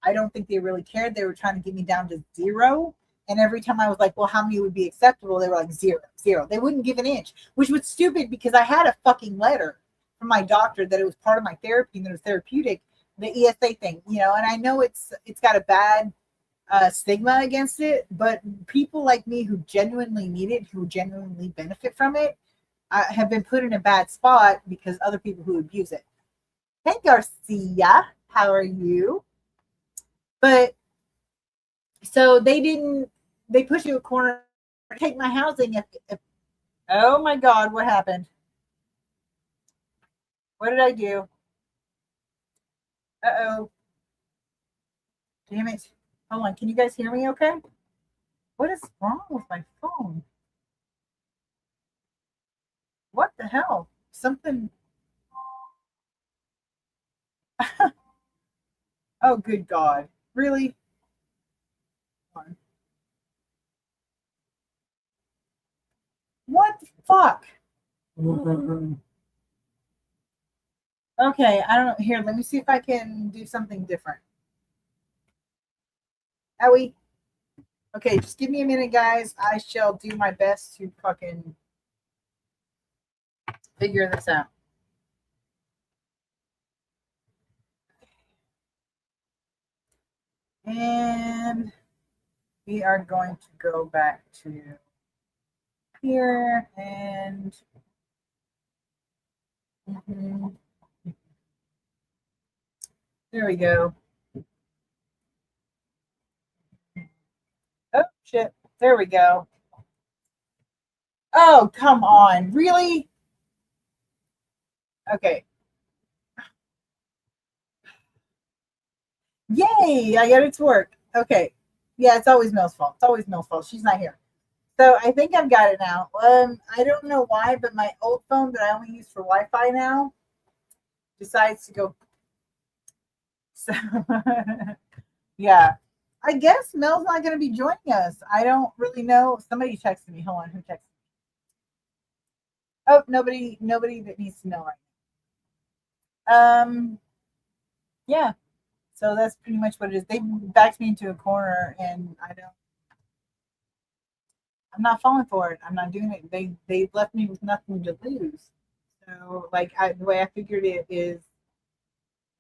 A: I don't think they really cared. They were trying to get me down to 0. And every time I was like, well, how many would be acceptable? They were like 0. They wouldn't give an inch, which was stupid because I had a fucking letter from my doctor that it was part of my therapy and that it was therapeutic, the ESA thing, and I know it's got a bad stigma against it, but people like me who genuinely need it, who genuinely benefit from it, have been put in a bad spot because other people who abuse it. Hey, Garcia, how are you? But so they push you a corner, take my housing. If oh my God, what happened? What did I do? Uh-oh. Damn it. Hold on. Can you guys hear me okay? What is wrong with my phone? What the hell? Something. Oh, good God. Really? What the fuck? Okay, I don't know. Here, let me see if I can do something different. Owie. Okay, just give me a minute, guys. I shall do my best to fucking figure this out. And we are going to go back to here and there we go. Oh, shit. There we go. Oh, come on. Really? Okay. Yay, I got it to work. Okay. Yeah, it's always Mel's fault. It's always Mel's fault. She's not here. So I think I've got it now. I don't know why, but my old phone that I only use for Wi-Fi now decides to go. So yeah. I guess Mel's not going to be joining us. I don't really know. Somebody texted me. Hold on, who texted me? Oh, nobody that needs to know right now. Yeah. So that's pretty much what it is. They backed me into a corner, and I'm not falling for it. I'm not doing it. They left me with nothing to lose. So like the way I figured it is,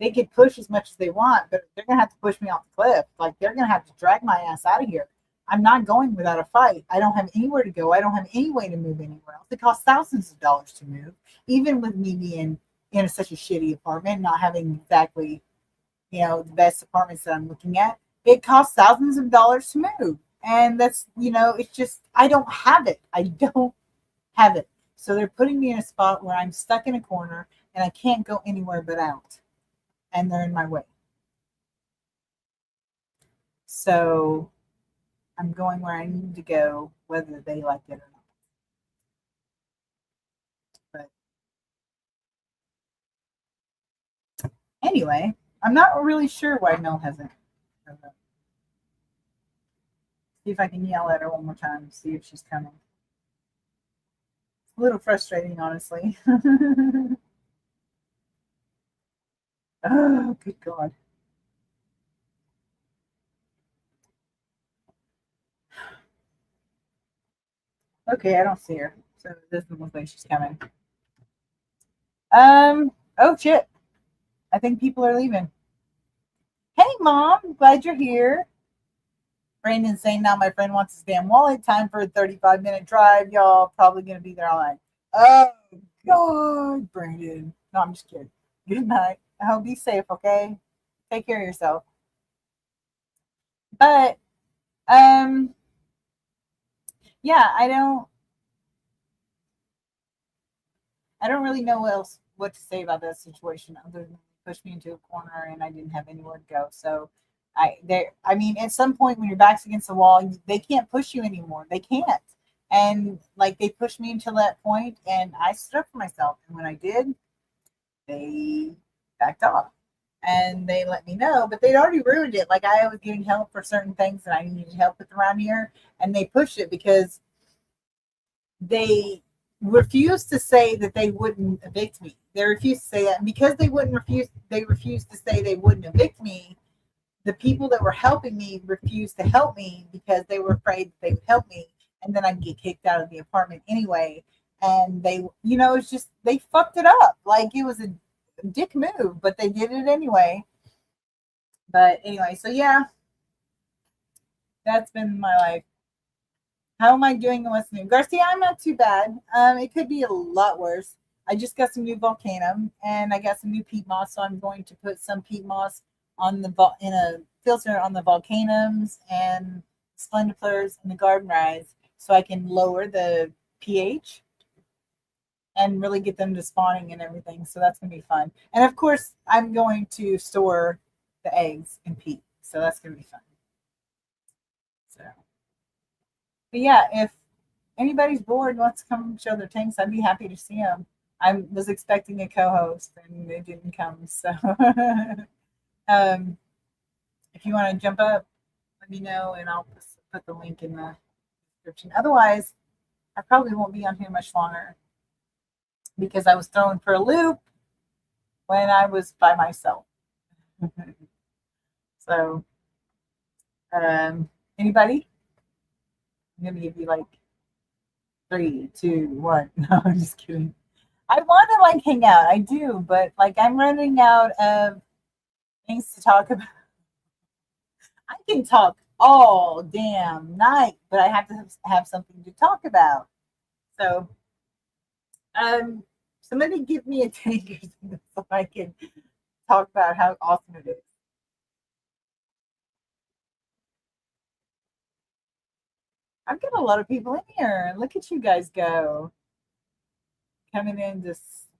A: they could push as much as they want, but they're gonna have to push me off the cliff. Like they're gonna have to drag my ass out of here. I'm not going without a fight. I don't have anywhere to go. I don't have any way to move anywhere else. It costs thousands of dollars to move, even with me being in such a shitty apartment, not having exactly, the best apartments that I'm looking at. It costs thousands of dollars to move. And that's, it's just, I don't have it. I don't have it. So they're putting me in a spot where I'm stuck in a corner and I can't go anywhere but out. And they're in my way. So I'm going where I need to go, whether they like it or not. But anyway, I'm not really sure why Mel hasn't. See if I can yell at her one more time, see if she's coming. It's a little frustrating, honestly. Oh, good God. Okay, I don't see her, so it doesn't look like she's coming. Oh shit. I think people are leaving. Hey, Mom. I'm glad you're here. Brandon's saying now my friend wants his damn wallet. Time for a 35-minute drive. Y'all probably going to be there all night. Oh, God, Brandon. No, I'm just kidding. Good night. I hope be safe, okay? Take care of yourself. But, yeah, I don't really know what to say about that situation other than push me into a corner and I didn't have anywhere to go. So I mean at some point when your back's against the wall, they can't push you anymore. They can't. And like they pushed me until that point and I stood up for myself. And when I did, they backed off. And they let me know, but they'd already ruined it. Like I was getting help for certain things that I needed help with around here, and they pushed it because they refused to say that they wouldn't evict me. They refused to say that. And because they refused to say they wouldn't evict me, the people that were helping me refused to help me because they were afraid they would help me. And then I'd get kicked out of the apartment anyway. And they, it's just, they fucked it up. Like it was a dick move, but they did it anyway. But anyway, so yeah, that's been my life. How am I doing and what's new? Garcia, I'm not too bad. It could be a lot worse. I just got some new volcanum and I got some new peat moss, so I'm going to put some peat moss on in a filter on the volcanums and splendifleurs and the garden rise, so I can lower the pH and really get them to spawning and everything. So that's gonna be fun. And of course, I'm going to store the eggs in peat, so that's gonna be fun. So. But yeah, if anybody's bored and wants to come show their tanks, I'd be happy to see them. I was expecting a co-host and they didn't come. So if you want to jump up, let me know and I'll put the link in the description. Otherwise, I probably won't be on here much longer because I was thrown for a loop when I was by myself. So, anybody? I'm gonna give you like 3, 2, 1. No, I'm just kidding. I want to like hang out. I do, but like I'm running out of things to talk about. I can talk all damn night, but I have to have something to talk about. So, somebody give me a tank so I can talk about how awesome it is. I've got a lot of people in here. Look at you guys go. Coming in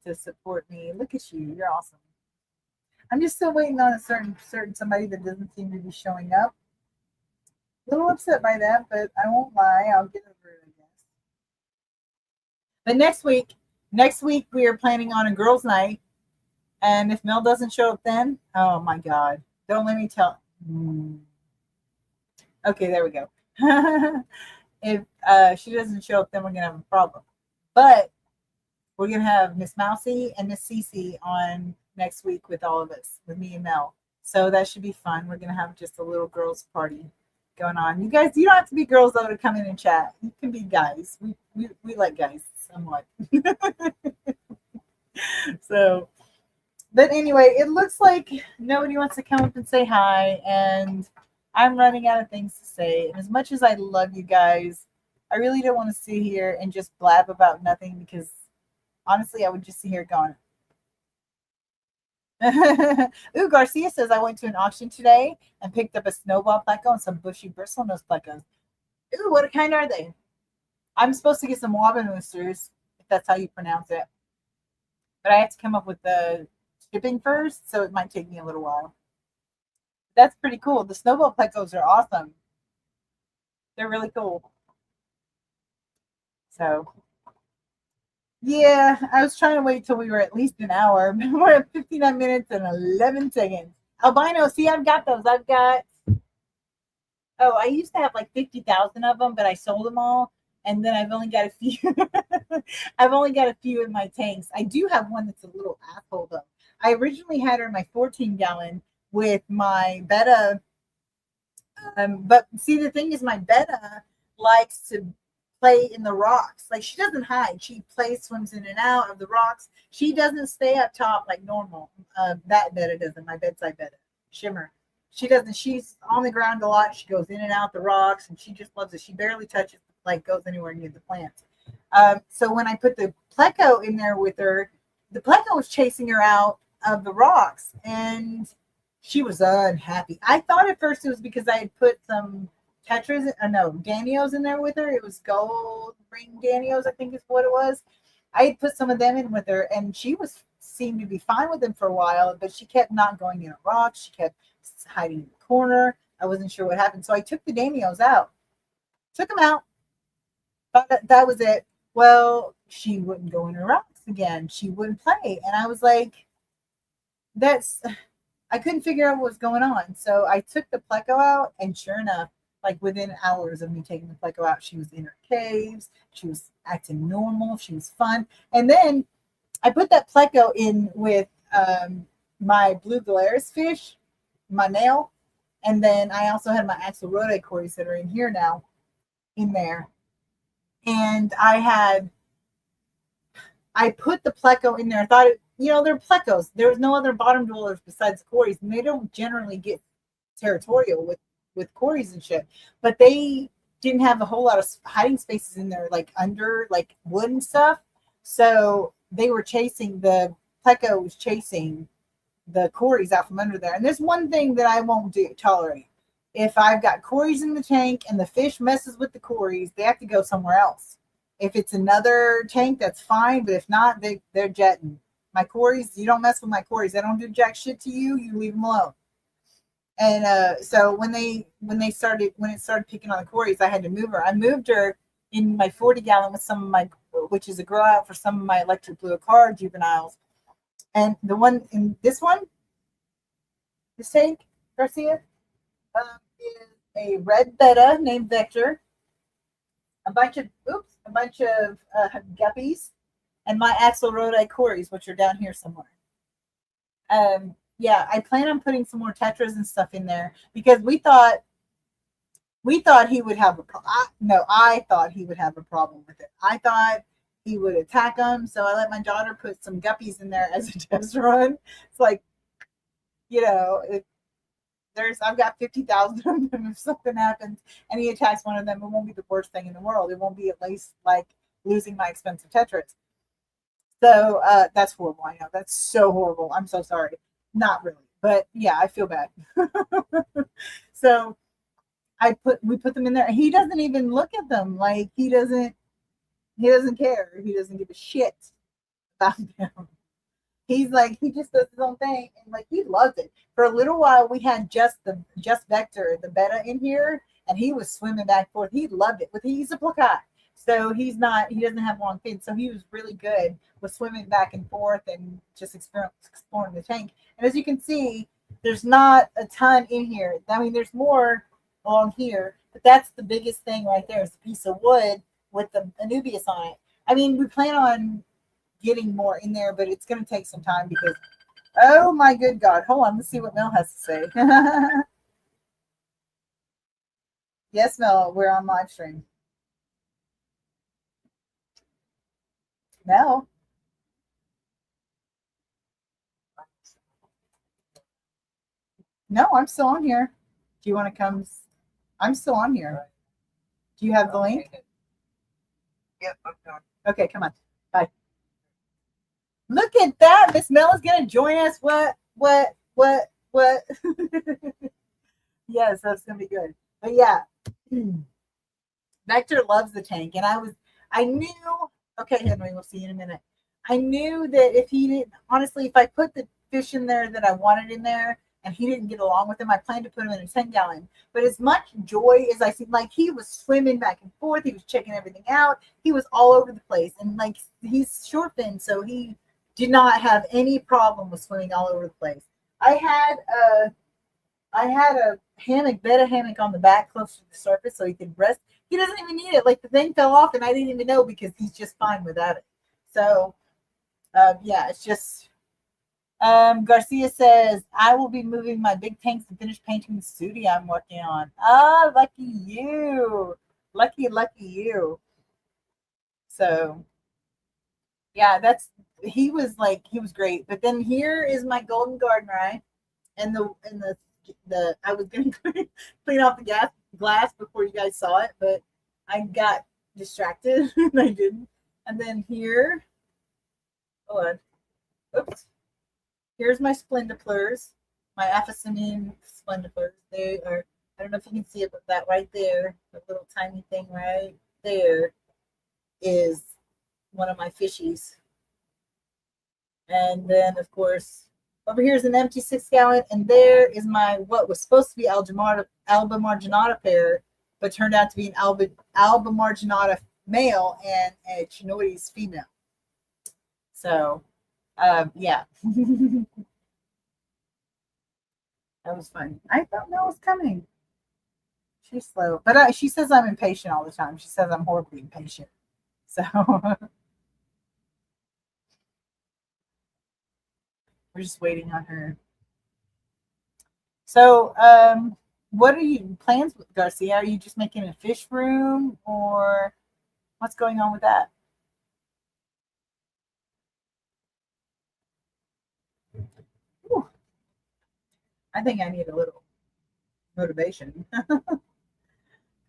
A: to support me. Look at you. You're awesome. I'm just still waiting on a certain somebody that doesn't seem to be showing up. A little upset by that, but I won't lie. I'll get over it, I guess. But next week we are planning on a girls' night. And if Mel doesn't show up then, oh my God. Don't let me tell. Okay, there we go. If she doesn't show up, then we're gonna have a problem. But we're gonna have Miss Mousy and Miss Cece on next week with all of us, with me and Mel. So that should be fun. We're gonna have just a little girls' party going on. You guys, you don't have to be girls though to come in and chat. You can be guys. We like guys somewhat. So, but anyway, it looks like nobody wants to come up and say hi, and I'm running out of things to say. And as much as I love you guys, I really don't want to sit here and just blab about nothing because honestly, I would just sit here going. Ooh, Garcia says I went to an auction today and picked up a snowball pleco and some bushy bristlenose plecos. Ooh, what kind are they? I'm supposed to get some Wabanusters, if that's how you pronounce it. But I have to come up with the shipping first, so it might take me a little while. That's pretty cool. The snowball plecos are awesome. They're really cool. So, yeah, I was trying to wait till we were at least an hour. We're at 59 minutes and 11 seconds. Albino, see, I've got those. I used to have like 50,000 of them, but I sold them all. And then I've only got a few. I've only got a few in my tanks. I do have one that's a little asshole, though. I originally had her in my 14-gallon with my betta. But see, the thing is, my betta likes to play in the rocks. Like, she doesn't hide. She swims in and out of the rocks. She doesn't stay up top like normal. That betta doesn't. My bedside betta, Shimmer. She doesn't. She's on the ground a lot. She goes in and out the rocks, and she just loves it. She barely touches, like, goes anywhere near the plants. So when I put the pleco in there with her, the pleco was chasing her out of the rocks, and she was unhappy. I thought at first it was because I had put some tetras, no, Danios in there with her. It was gold ring Danios, I think is what it was. I had put some of them in with her, and she was seemed to be fine with them for a while, but she kept not going in a rock. She kept hiding in the corner. I wasn't sure what happened, so I took the Danios out. Took them out. Thought that was it. Well, she wouldn't go in her rocks again. She wouldn't play, and I was like, "That's." I couldn't figure out what was going on, so I took the pleco out, and sure enough, like within hours of me taking the pleco out, she was in her caves. She was acting normal. She was fun, and then I put that pleco in with my blue Glarus fish, my male, and then I also had my axolotl cories that are in here now, in there. And I put the pleco in there. I thought, they're plecos. There was no other bottom dwellers besides cories, and they don't generally get territorial with cories and shit. But they didn't have a whole lot of hiding spaces in there, like under like wood and stuff. So they were chasing the pleco was chasing the cories out from under there. And there's one thing that I won't tolerate. If I've got cories in the tank and the fish messes with the cories, they have to go somewhere else. If it's another tank, that's fine. But if not, they're jetting. My cories, you don't mess with my cories. I don't do jack shit to you. You leave them alone. And so when it started picking on the cories, I had to move her. I moved her in my 40-gallon with some of my, which is a grow out for some of my electric blue car juveniles. And the one in this tank, Garcia, is a red betta named Vector, a bunch of guppies, and my axolotl cories, which are down here somewhere. Yeah, I plan on putting some more tetras and stuff in there because we thought he would have I thought he would have a problem with it. I thought he would attack them, so I let my daughter put some guppies in there as a test run. It's like, I've got 50,000 of them. If something happens and he attacks one of them, it won't be the worst thing in the world. It won't be at least like losing my expensive tetras. So that's horrible. I know that's so horrible. I'm so sorry. Not really, but yeah, I feel bad. So we put them in there. He doesn't even look at them. Like he doesn't care. He doesn't give a shit about them. He's like, he just does his own thing, and like he loves it. For a little while, we had just Vector, the betta, in here, and he was swimming back and forth. He loved it. But he's a placat, so he doesn't have long fins, so he was really good with swimming back and forth and just exploring the tank. And as you can see, there's not a ton in here. I mean, there's more along here, but that's the biggest thing right there. Is a piece of wood with the Anubias on it. I mean, we plan on getting more in there, but it's going to take some time because, oh my good God, hold on, let's see what Mel has to say. Yes, Mel, we're on live stream. Mel. No, I'm still on here. Do you want to come? I'm still on here. Do you have the link? Yep, I'm done. Okay, come on. Bye. Look at that. Miss Mel is going to join us. What? Yes, that's going to be good. But yeah, Vector loves the tank. And I knew, okay, Henry, we'll see you in a minute. I knew that if I put the fish in there that I wanted in there and he didn't get along with them, I planned to put him in a 10-gallon. But as much joy as I see, like he was swimming back and forth, he was checking everything out. He was all over the place. And like he's short fin, so he did not have any problem with swimming all over the place. I had a betta hammock on the back close to the surface so he could rest. He doesn't even need it. Like the thing fell off and I didn't even know because he's just fine without it. So yeah, it's just Garcia says, I will be moving my big tanks to finish painting the studio I'm working on. Ah, lucky you. Lucky you. So yeah, he was great. But then here is my golden garden, right? And the I was going to clean off the glass before you guys saw it, but I got distracted and I didn't. And then here, hold on. Oops. Here's my splendiplers, my Aphocinian splendiplers. They are, I don't know if you can see it, but that right there, the little tiny thing right there is one of my fishies. And then, of course, over here is an empty 6-gallon, and there is my what was supposed to be Alba marginata pair, but turned out to be an Alba marginata male and a Chinoides female. So, yeah. That was fun. I don't know what's coming. She's slow, but she says I'm impatient all the time. She says I'm horribly impatient. So we're just waiting on her. So, what are you plans with Garcia? Are you just making a fish room, or what's going on with that? Ooh, I think I need a little motivation.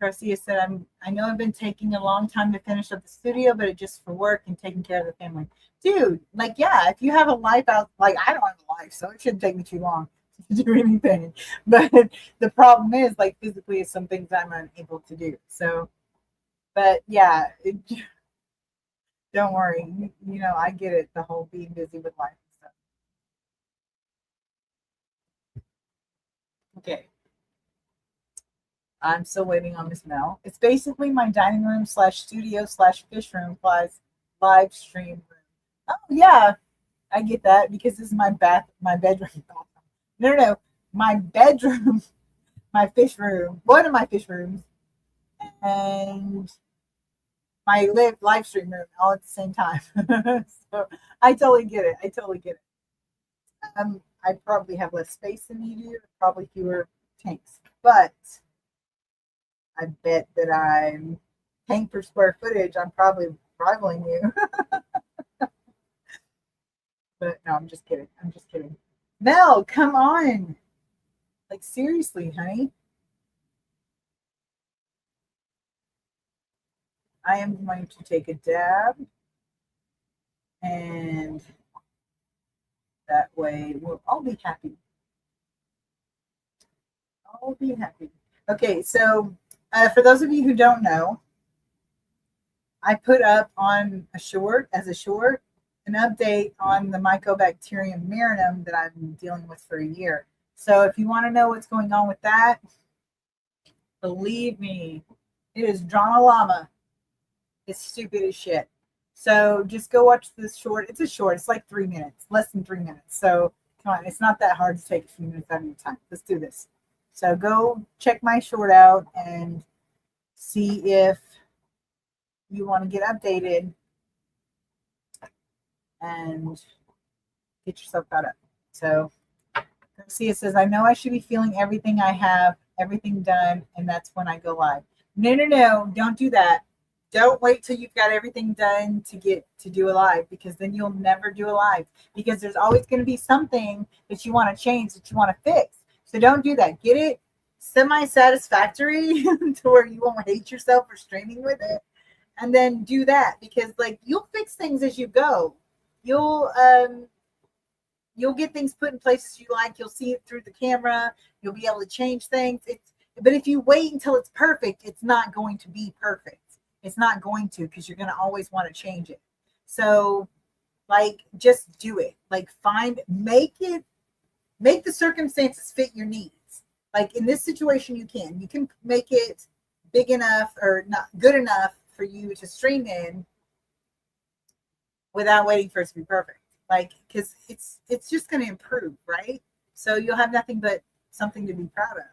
A: Garcia said, I know I've been taking a long time to finish up the studio, but it's just for work and taking care of the family. Dude, like, yeah, if you have a life out, like, I don't have a life, so it shouldn't take me too long to do anything. But the problem is, like, physically, some things I'm unable to do. So, but yeah, don't worry. You know, I get it, the whole being busy with life and stuff. Okay. I'm still waiting on Miss Mel. It's basically my dining room slash studio slash fish room plus live stream room. Oh yeah, I get that because this is my bedroom. No, my bedroom, my fish room, one of my fish rooms, and my live stream room all at the same time. So I totally get it. I totally get it. I probably have less space than you do, probably fewer tanks, but I bet that I'm paying per square footage. I'm probably rivaling you. But no, I'm just kidding. I'm just kidding. Mel, come on. Like, seriously, honey. I am going to take a dab. And that way we'll all be happy. All be happy. Okay, so for those of you who don't know, I put up on a short, an update on the Mycobacterium marinum that I've been dealing with for a year. So if you want to know what's going on with that, believe me, it is drama llama. It's stupid as shit. So just go watch this short. It's a short. It's like 3 minutes, less than 3 minutes. So come on, it's not that hard to take a few minutes out of your time. Let's do this. So go check my short out and see if you want to get updated and get yourself caught up. So Garcia says, I know I should be feeling everything I have, everything done, and that's when I go live. No, don't do that. Don't wait till you've got everything done to get to do a live, because then you'll never do a live, because there's always going to be something that you want to change, that you want to fix. So don't do that. Get it semi-satisfactory to where you won't hate yourself for streaming with it, and then do that, because like you'll fix things as you go. You'll get things put in places you like. You'll see it through the camera. You'll be able to change things. But if you wait until it's perfect, it's not going to be perfect. It's not going to, because you're going to always want to change it. So, like, just do it. Like, make the circumstances fit your needs. Like in this situation, you can make it big enough or not good enough for you to stream in without waiting for it to be perfect. Like, because it's just going to improve, right? So you'll have nothing but something to be proud of.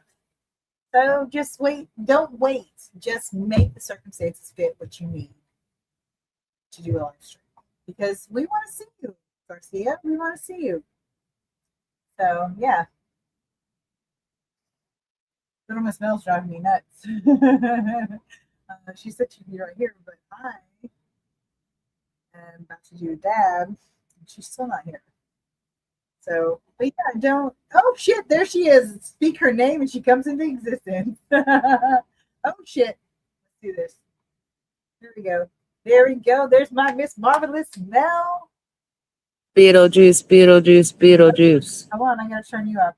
A: So just wait. Don't wait. Just make the circumstances fit what you need to do a live stream, because we want to see you, Garcia. We want to see you. So yeah. Little Miss Mel's driving me nuts. She said she'd be right here, but I am about to do a dab, and she's still not here. So, but yeah, don't. Oh shit! There she is. Speak her name, and she comes into existence. Oh shit! Let's do this. Here we go. There we go. There's my Miss Marvelous Mel.
B: Beetlejuice, Beetlejuice, Beetlejuice.
A: Come on, I gotta turn you up.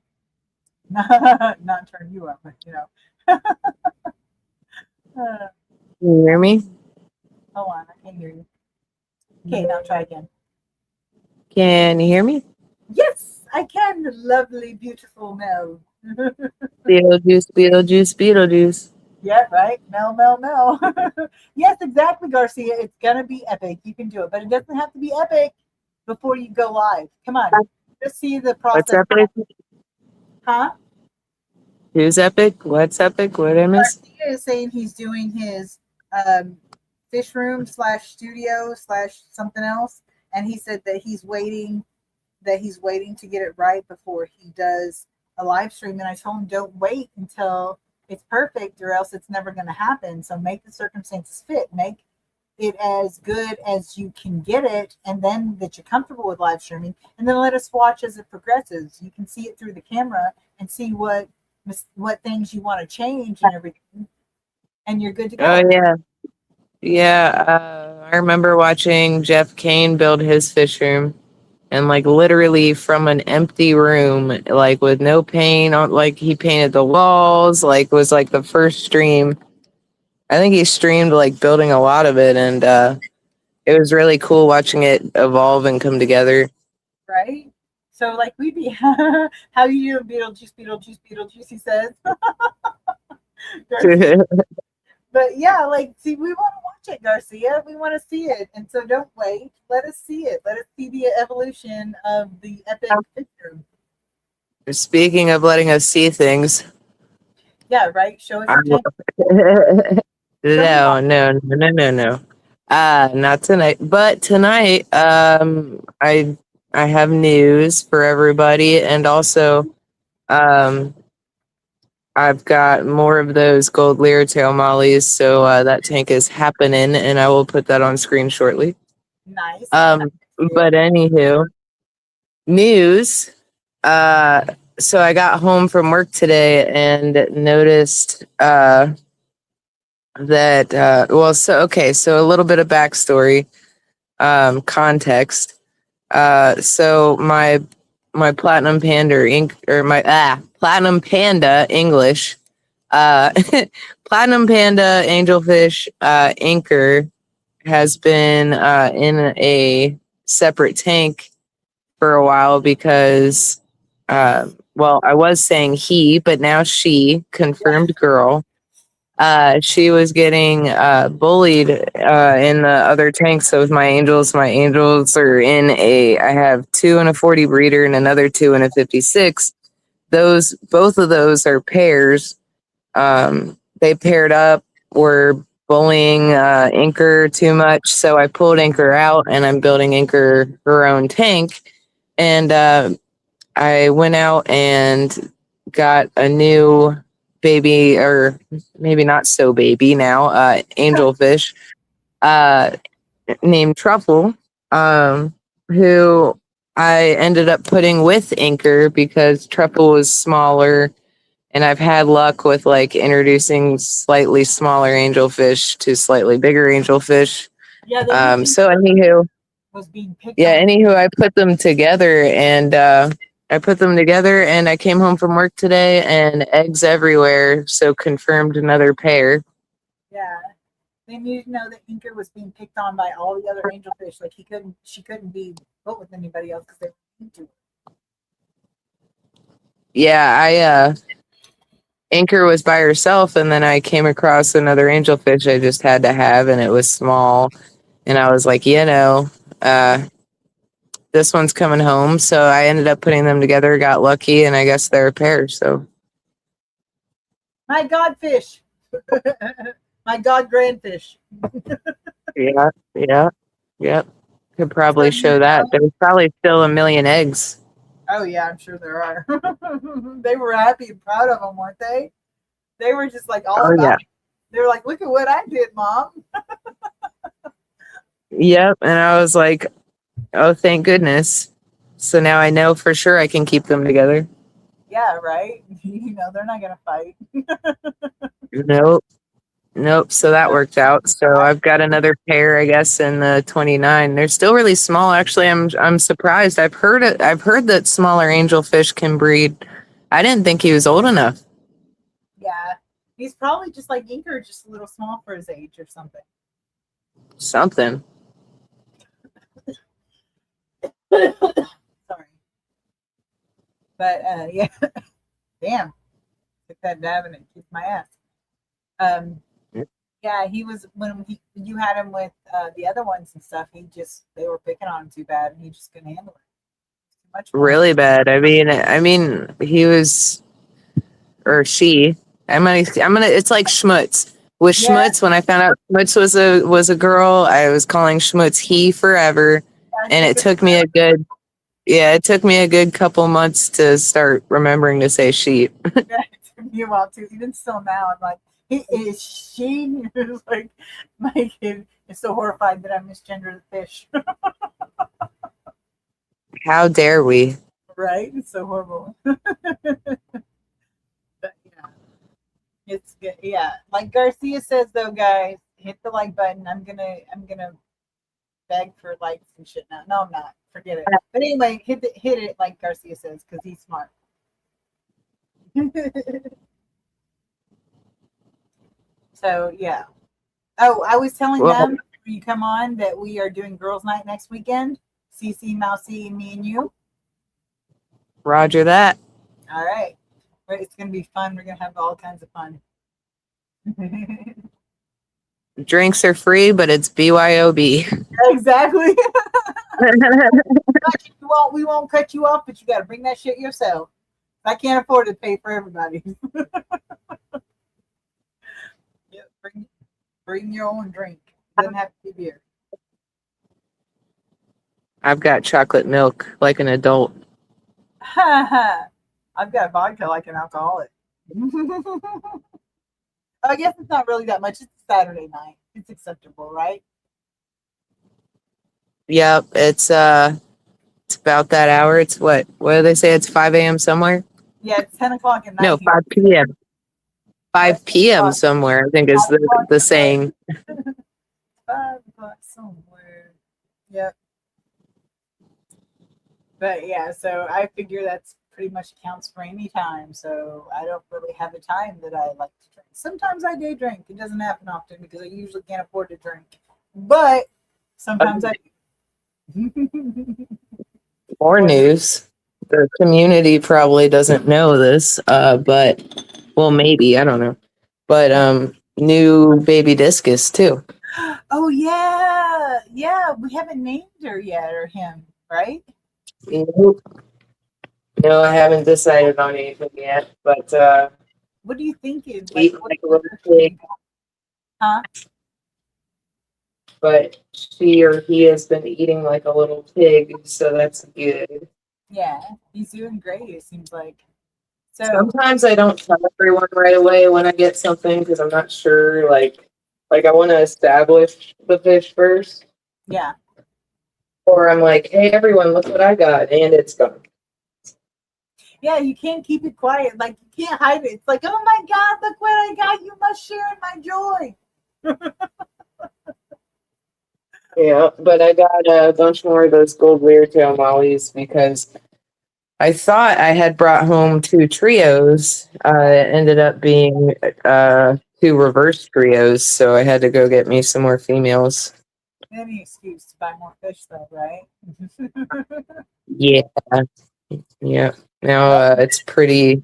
A: Not turn you up, but you know. Uh,
B: Can you hear me?
A: hold on, I can't hear you. Okay, now try again.
B: Can you hear me?
A: Yes, I can. Lovely, beautiful Mel.
B: Beetlejuice, Beetlejuice, Beetlejuice.
A: Yeah, right. Mel, Mel, Mel. Yes, exactly, Garcia. It's gonna be epic. You can do it, but it doesn't have to be epic before you go live. Come on, just see the
B: What's
A: process.
B: epic?
A: Huh?
B: Who's epic? What's epic? What did I miss?
A: Garcia is saying he's doing his um, fish room slash studio slash something else, and he said that he's waiting to get it right before he does a live stream. And I told him, don't wait until it's perfect, or else it's never going to happen. So make the circumstances fit. Make it as good as you can get it, and then that you're comfortable with live streaming, and then let us watch as it progresses. You can see it through the camera and see what things you want to change and everything, and you're good to
B: Oh
A: go.
B: yeah, yeah. I remember watching Jeff Kane build his fish room, and like literally from an empty room, like with no paint on, like he painted the walls. Like was like the first stream. I think he streamed like building a lot of it, and it was really cool watching it evolve and come together.
A: Right? So like we be how you doing, Beetlejuice, Beetlejuice, Beetlejuice, he says. But yeah, like see, we want to watch it, Garcia. We want to see it. And so don't wait. Let us see it. Let us see the evolution of the epic picture.
B: Speaking of letting us see things,
A: Yeah, right. Show us
B: I
A: your
B: will-
A: show me
B: no, no, no, no, no, no. Not tonight. But tonight, I have news for everybody, and also, um, I've got more of those gold Leartail mollies, so that tank is happening, and I will put that on screen shortly.
A: nice.
B: Um, but anywho, news. Uh, so I got home from work today and noticed that well, so okay, so a little bit of backstory, context. So my platinum panda ink or my platinum panda English, uh, platinum panda angelfish anchor has been in a separate tank for a while because well, I was saying he, but now she, confirmed girl. She was getting bullied in the other tanks. So with my angels are in I have two in a 40 breeder and another two in a 56. Both of those are pairs. They paired up, were bullying Anchor too much. So I pulled Anchor out and I'm building Anchor her own tank. And I went out and got a new baby, or maybe not so baby now, angelfish, uh, named Truffle, who I ended up putting with Anchor because Truffle was smaller, and I've had luck with like introducing slightly smaller angelfish to slightly bigger angelfish.
A: Yeah, they didn't think
B: So anywho,
A: was being picked
B: yeah,
A: on.
B: anywho, I put them together and I came home from work today and eggs everywhere. So confirmed another pair.
A: Yeah. They needed to know that Inker was being picked on by all the other angelfish. Like she couldn't be put with anybody else because they were mean to her.
B: Yeah, Anchor was by herself and then I came across another angelfish I just had to have and it was small. And I was like, uh, this one's coming home. So I ended up putting them together, got lucky, and I guess they're a pair. So
A: My God, fish. My God, grandfish.
B: yeah, yeah, yep. Could probably
A: So you
B: show that.
A: know,
B: There's probably still a million eggs.
A: oh yeah, I'm sure there are. They were happy and proud of them, weren't they? They were just like all
B: Oh
A: about
B: yeah.
A: it. They were like, look at what I did, Mom.
B: Yep. And I was like, oh, thank goodness. So now I know for sure I can keep them together.
A: Yeah, right. They're not gonna fight.
B: Nope. Nope. So that worked out. So I've got another pair, I guess, in the 29. They're still really small. Actually, I'm surprised. I've heard that smaller angelfish can breed. I didn't think he was old enough.
A: Yeah, he's probably just like Inker, just a little small for his age or something.
B: Something.
A: Sorry, but yeah, damn, took that dab and it kicked my ass. Yeah, he was when you had him with the other ones and stuff. They were picking on him too bad, and he just couldn't handle it. Too much for him.
B: Really bad. I mean, he was or she. I'm gonna. It's like Schmutz. With
A: Yeah,
B: Schmutz, when I found out Schmutz was a girl, I was calling Schmutz he forever,
A: I
B: and
A: took
B: it
A: it.
B: took me a good it took me a good couple months to start remembering to say she.
A: Yeah, it took me a while too. Even still now, I'm like, he is she. It's like my kid is so horrified that I misgender the fish.
B: How dare we?
A: Right? It's so horrible. But yeah, it's good. Yeah, like Garcia says though, guys, hit the like button. I'm gonna beg for likes and shit now. No, I'm not. Forget it. But anyway, hit it like Garcia says because he's smart. So yeah. Oh, I was telling
B: Well,
A: them when you come on that we are doing girls' night next weekend. CC, Mousy, me, and you.
B: Roger that.
A: All right. It's gonna be fun. We're gonna have all kinds of fun.
B: Drinks are free, but it's BYOB.
A: Exactly. We won't cut you off, but you got to bring that shit yourself. I can't afford to pay for everybody. Yeah, bring your own drink. It doesn't have to be beer.
B: I've got chocolate milk like an adult.
A: I've got vodka like an alcoholic. I guess it's not really that much. It's Saturday night. It's acceptable, right?
B: Yep, it's about that hour. It's what do they say? It's 5 a.m. somewhere?
A: Yeah, it's 10 o'clock at
B: No,
A: night here.
B: 5 p.m.
A: Oh,
B: 5 p.m. somewhere, I think is
A: 5 o'clock
B: the
A: somewhere.
B: saying.
A: 5 o'clock somewhere. Yep. But yeah, so I figure that's pretty much counts for any time. So I don't really have a time that I like to drink. Sometimes I day drink. It doesn't happen often because I usually can't afford to drink. But sometimes I do.
B: More news. The community probably doesn't know this, but well, maybe I don't know. But new baby discus too.
A: Oh yeah, yeah. We haven't named her yet or him, right?
B: Nope. No, I haven't decided on anything yet, but
A: What do you think? Is like
B: eating
A: what?
B: like a little pig.
A: Huh?
B: But she or he has been eating like a little pig, so that's good.
A: Yeah, he's doing great. It seems like. So
B: Sometimes I don't tell everyone right away when I get something because I'm not sure. Like I want to establish the fish first,
A: yeah,
B: or I'm like, hey, everyone, look what I got, and it's gone.
A: yeah. You can't keep it quiet. Like you can't hide it. It's like, oh my God, look what I got. You must share in my joy.
B: Yeah, but I got a bunch more of those gold layer tail mollies because I thought I had brought home two trios. It ended up being two reverse trios, so I had to go get me some more females.
A: Any excuse to buy more fish, though, right?
B: Yeah, yeah. Now it's pretty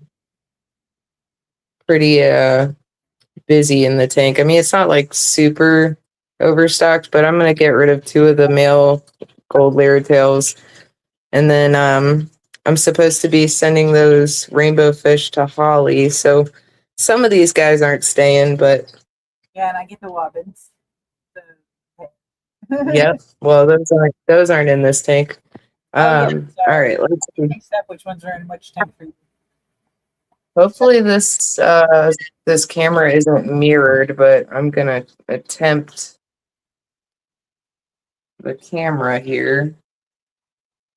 B: busy in the tank. I mean, it's not like super overstocked, but I'm gonna get rid of two of the male gold layer tails, and then I'm supposed to be sending those rainbow fish to Holly. So some of these guys aren't staying, but
A: Yeah, and I get the wobbins. So,
B: yep. Well, those aren't in this tank.
A: oh yeah,
B: All
A: sorry.
B: right, let's see.
A: Mixed up which ones are in which tank for you.
B: Hopefully this camera isn't mirrored, but I'm gonna attempt the camera here.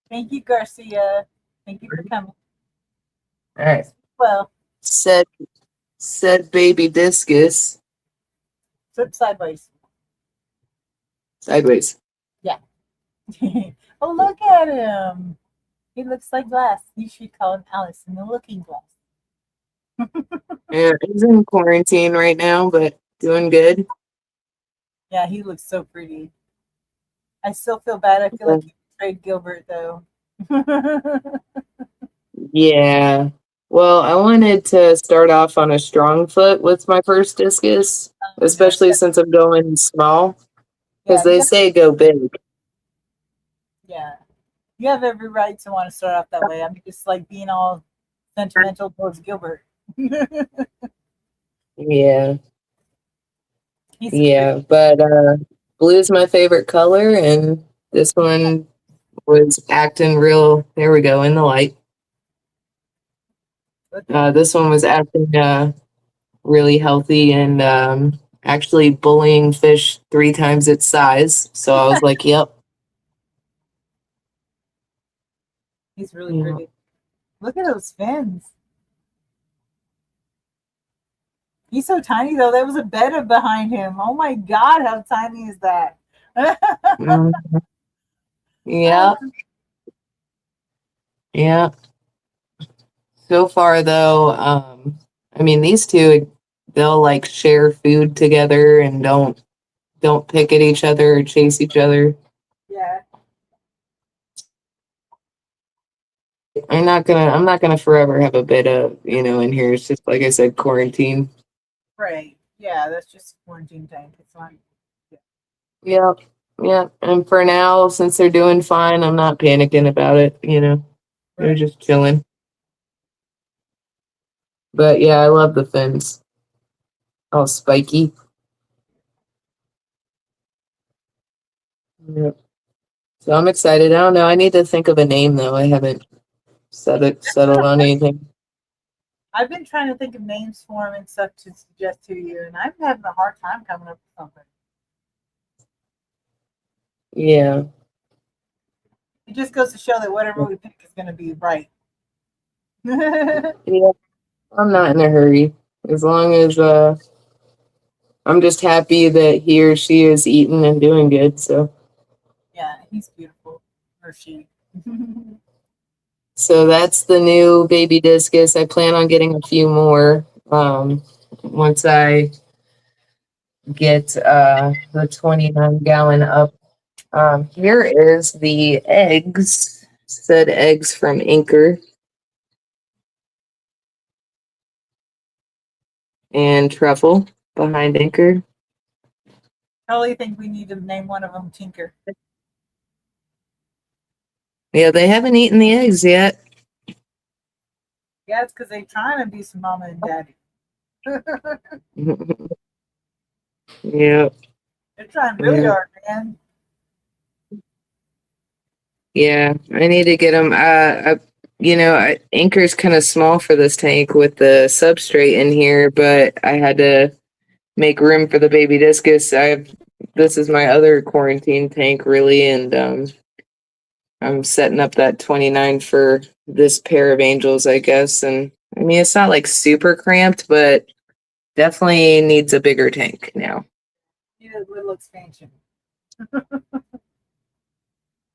A: Thank you, Garcia. Thank you for coming.
B: All right.
A: Well,
B: Said baby discus
A: flip sideways.
B: sideways.
A: Yeah. Oh, look at him. He looks like glass. You should call him Alice in the Looking Glass.
B: Yeah, he's in quarantine right now, but doing good.
A: Yeah, he looks so pretty. I still feel bad. I feel like he betrayed Gilbert, though.
B: Yeah. Well, I wanted to start off on a strong foot with my first discus,
A: Yeah,
B: especially since I'm going small, because
A: yeah,
B: they say go big.
A: yeah. You have every right to want to start off that way. I mean, just like being all sentimental towards Gilbert.
B: Yeah.
A: He's cute.
B: Yeah. But blue's my favorite color, and this one was acting real. There we go, in the light. This one was acting really healthy and actually bullying fish 3 times its size. So I was like, yep.
A: He's really
B: Yeah.
A: pretty. Look at those fins. He's so tiny though. There was a bed behind him. Oh my god, how tiny is that?
B: Mm, yeah. Yeah. So far though, I mean these two they'll like share food together and don't pick at each other or chase each other.
A: Yeah,
B: I'm not gonna forever have a bit of, in here. It's just like I said, quarantine.
A: right. Yeah, that's just quarantine tank. It's fine. Yeah,
B: Yeah. Yeah. And for now, since they're doing fine, I'm not panicking about it. They're
A: right.
B: just chilling. But yeah, I love the fins. All spiky. Yep. So I'm excited. I don't know. I need to think of a name though. I haven't settled on anything.
A: I've been trying to think of names for him and stuff to suggest to you, and I'm having a hard time coming up with something.
B: Yeah.
A: It just goes to show that whatever we pick is going to be right. Yeah,
B: Yeah. I'm not in a hurry. As long as I'm just happy that he or she is eating and doing good. So
A: he's beautiful. Or she.
B: that's the new baby discus. I plan on getting a few more once I get the 29-gallon up. Here is the eggs. Said eggs from Anchor and truffle behind Anchor.
A: Totally think we need to name one of them Tinker.
B: Yeah, they haven't eaten the eggs yet.
A: Yeah, it's because they're trying to be some mama and daddy.
B: Yeah,
A: They're trying really
B: yeah,
A: hard, man.
B: yeah. I need to get them. Anchor's kind of small for this tank with the substrate in here, but I had to make room for the baby discus. This is my other quarantine tank, really, and I'm setting up that 29 for this pair of angels, I guess. And I mean, it's not like super cramped, but definitely needs a bigger tank now.
A: Need a little expansion.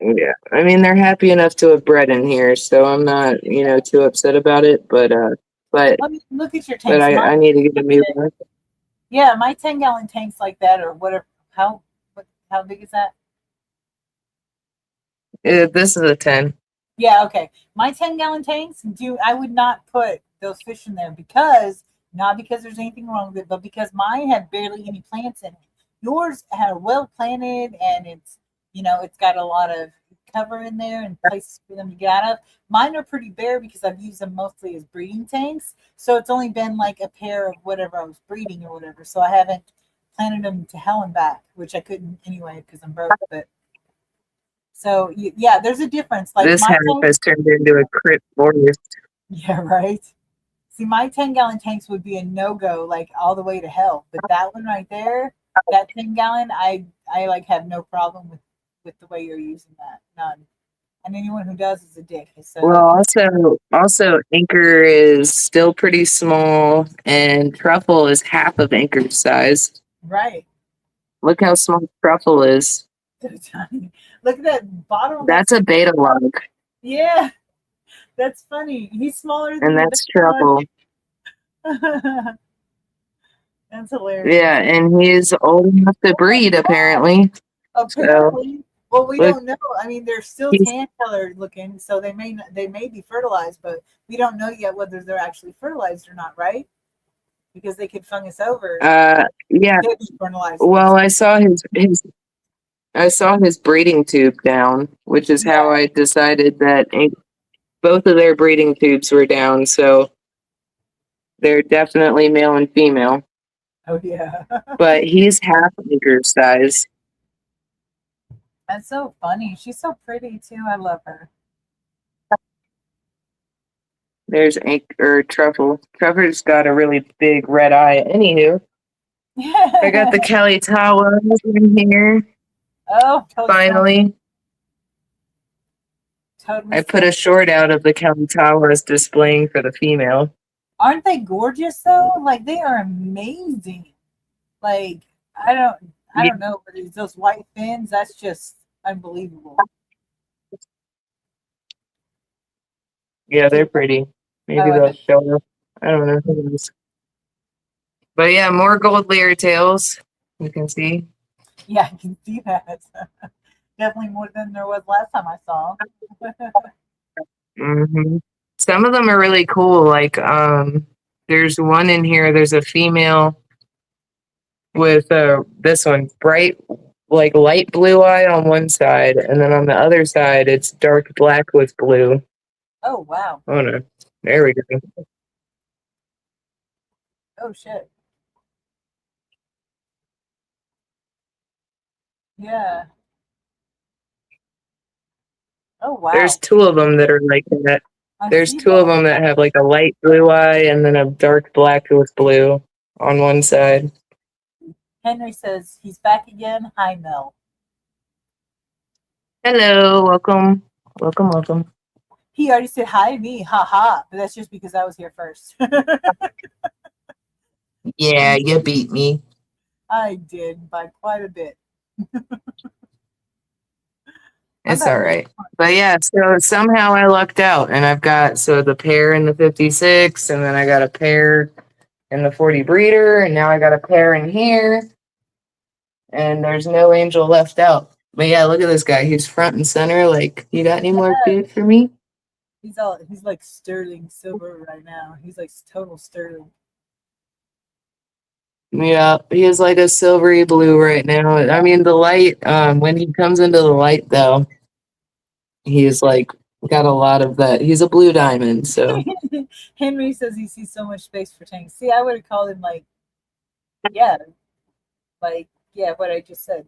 B: Yeah, I mean they're happy enough to have bred in here, so I'm not, too upset about it. But
A: Let me look at your
B: but
A: tanks.
B: I need to get a new one.
A: Yeah, my 10-gallon tanks like that or whatever. How big is that?
B: This is a 10.
A: Yeah, okay. My 10-gallon tanks do I would not put those fish in there because not because there's anything wrong with it, but because mine had barely any plants in it. Yours had well planted and it's got a lot of cover in there and places for them to get out of. Mine are pretty bare because I've used them mostly as breeding tanks. So it's only been like a pair of whatever I was breeding or whatever. So I haven't planted them to hell and back, which I couldn't anyway because I'm broke. But so yeah, there's a difference. Like
B: This
A: my
B: half
A: tank,
B: has turned into a crypt forest.
A: yeah, right. See, my 10-gallon tanks would be a no go, like all the way to hell. But that one right there, that 10-gallon, I like have no problem with the way you're using that. None. and anyone who does is a dick. So
B: Well, also Anchor is still pretty small, and Truffle is half of Anchor's size.
A: right.
B: Look how small Truffle is.
A: So tiny. Look at that bottle.
B: That's a beta log,
A: Yeah, that's funny. He's smaller than
B: and
A: the
B: that's
A: big one.
B: Truffle.
A: That's hilarious.
B: Yeah, and he's old enough to breed, apparently. So
A: Apparently, well, we
B: look,
A: don't know. I mean, they're still
B: he's
A: tan colored looking, so they may be fertilized, but we don't know yet whether they're actually fertilized or not, right? Because they could fungus over.
B: yeah.
A: Could be fertilized.
B: Well, I saw his breeding tube down, which is how
A: Yeah.
B: I decided that both of their breeding tubes were down. So they're definitely male and female.
A: Oh yeah.
B: But he's half Anchor size.
A: That's so funny. She's so pretty too. I love her.
B: There's Anchor Truffle. Truffle's got a really big red eye. Anywho, I got the Kalitawa in here.
A: Oh,
B: Finally,
A: totally.
B: I put a short out of the Kalitawas displaying for the female.
A: Aren't they gorgeous though? Like they are amazing. Like I don't know, but it's those white fins, that's just unbelievable.
B: Yeah, they're pretty. Maybe
A: Oh,
B: they'll show up. I don't know. Who knows? But yeah, more gold layer tails. You can see.
A: yeah, I can see that. Definitely more than there was last time I saw.
B: Hmm. Some of them are really cool. Like, there's one in here. There's a female with this one bright, like light blue eye on one side, and then on the other side, it's dark black with blue.
A: Oh wow.
B: Oh no, there we go.
A: Oh shit. Yeah. Oh wow.
B: There's two of them that are like that.
A: I
B: There's
A: see
B: two of
A: that.
B: them that have like a light blue eye and then a dark black with blue on one side.
A: Henry says he's back again. Hi Mel.
B: Hello, welcome, welcome, welcome.
A: He already said hi to me, haha. But that's just because I was here first.
B: Yeah, you beat me.
A: I did by quite a bit.
B: It's all right. But yeah, so somehow I lucked out and I've got the pair in the 56 and then I got a pair in the 40 breeder and now I got a pair in here and there's no angel left out. But yeah, look at this guy. He's front and center. Like, you got any more food for me?
A: He's like sterling silver right now. He's like total sterling.
B: Yeah, he is like a silvery blue right now. I mean, the light, when he comes into the light though, he's like got a lot of that. He's a blue diamond, so
A: Henry says he sees so much space for tanks. See, I would have called him yeah, what I just said.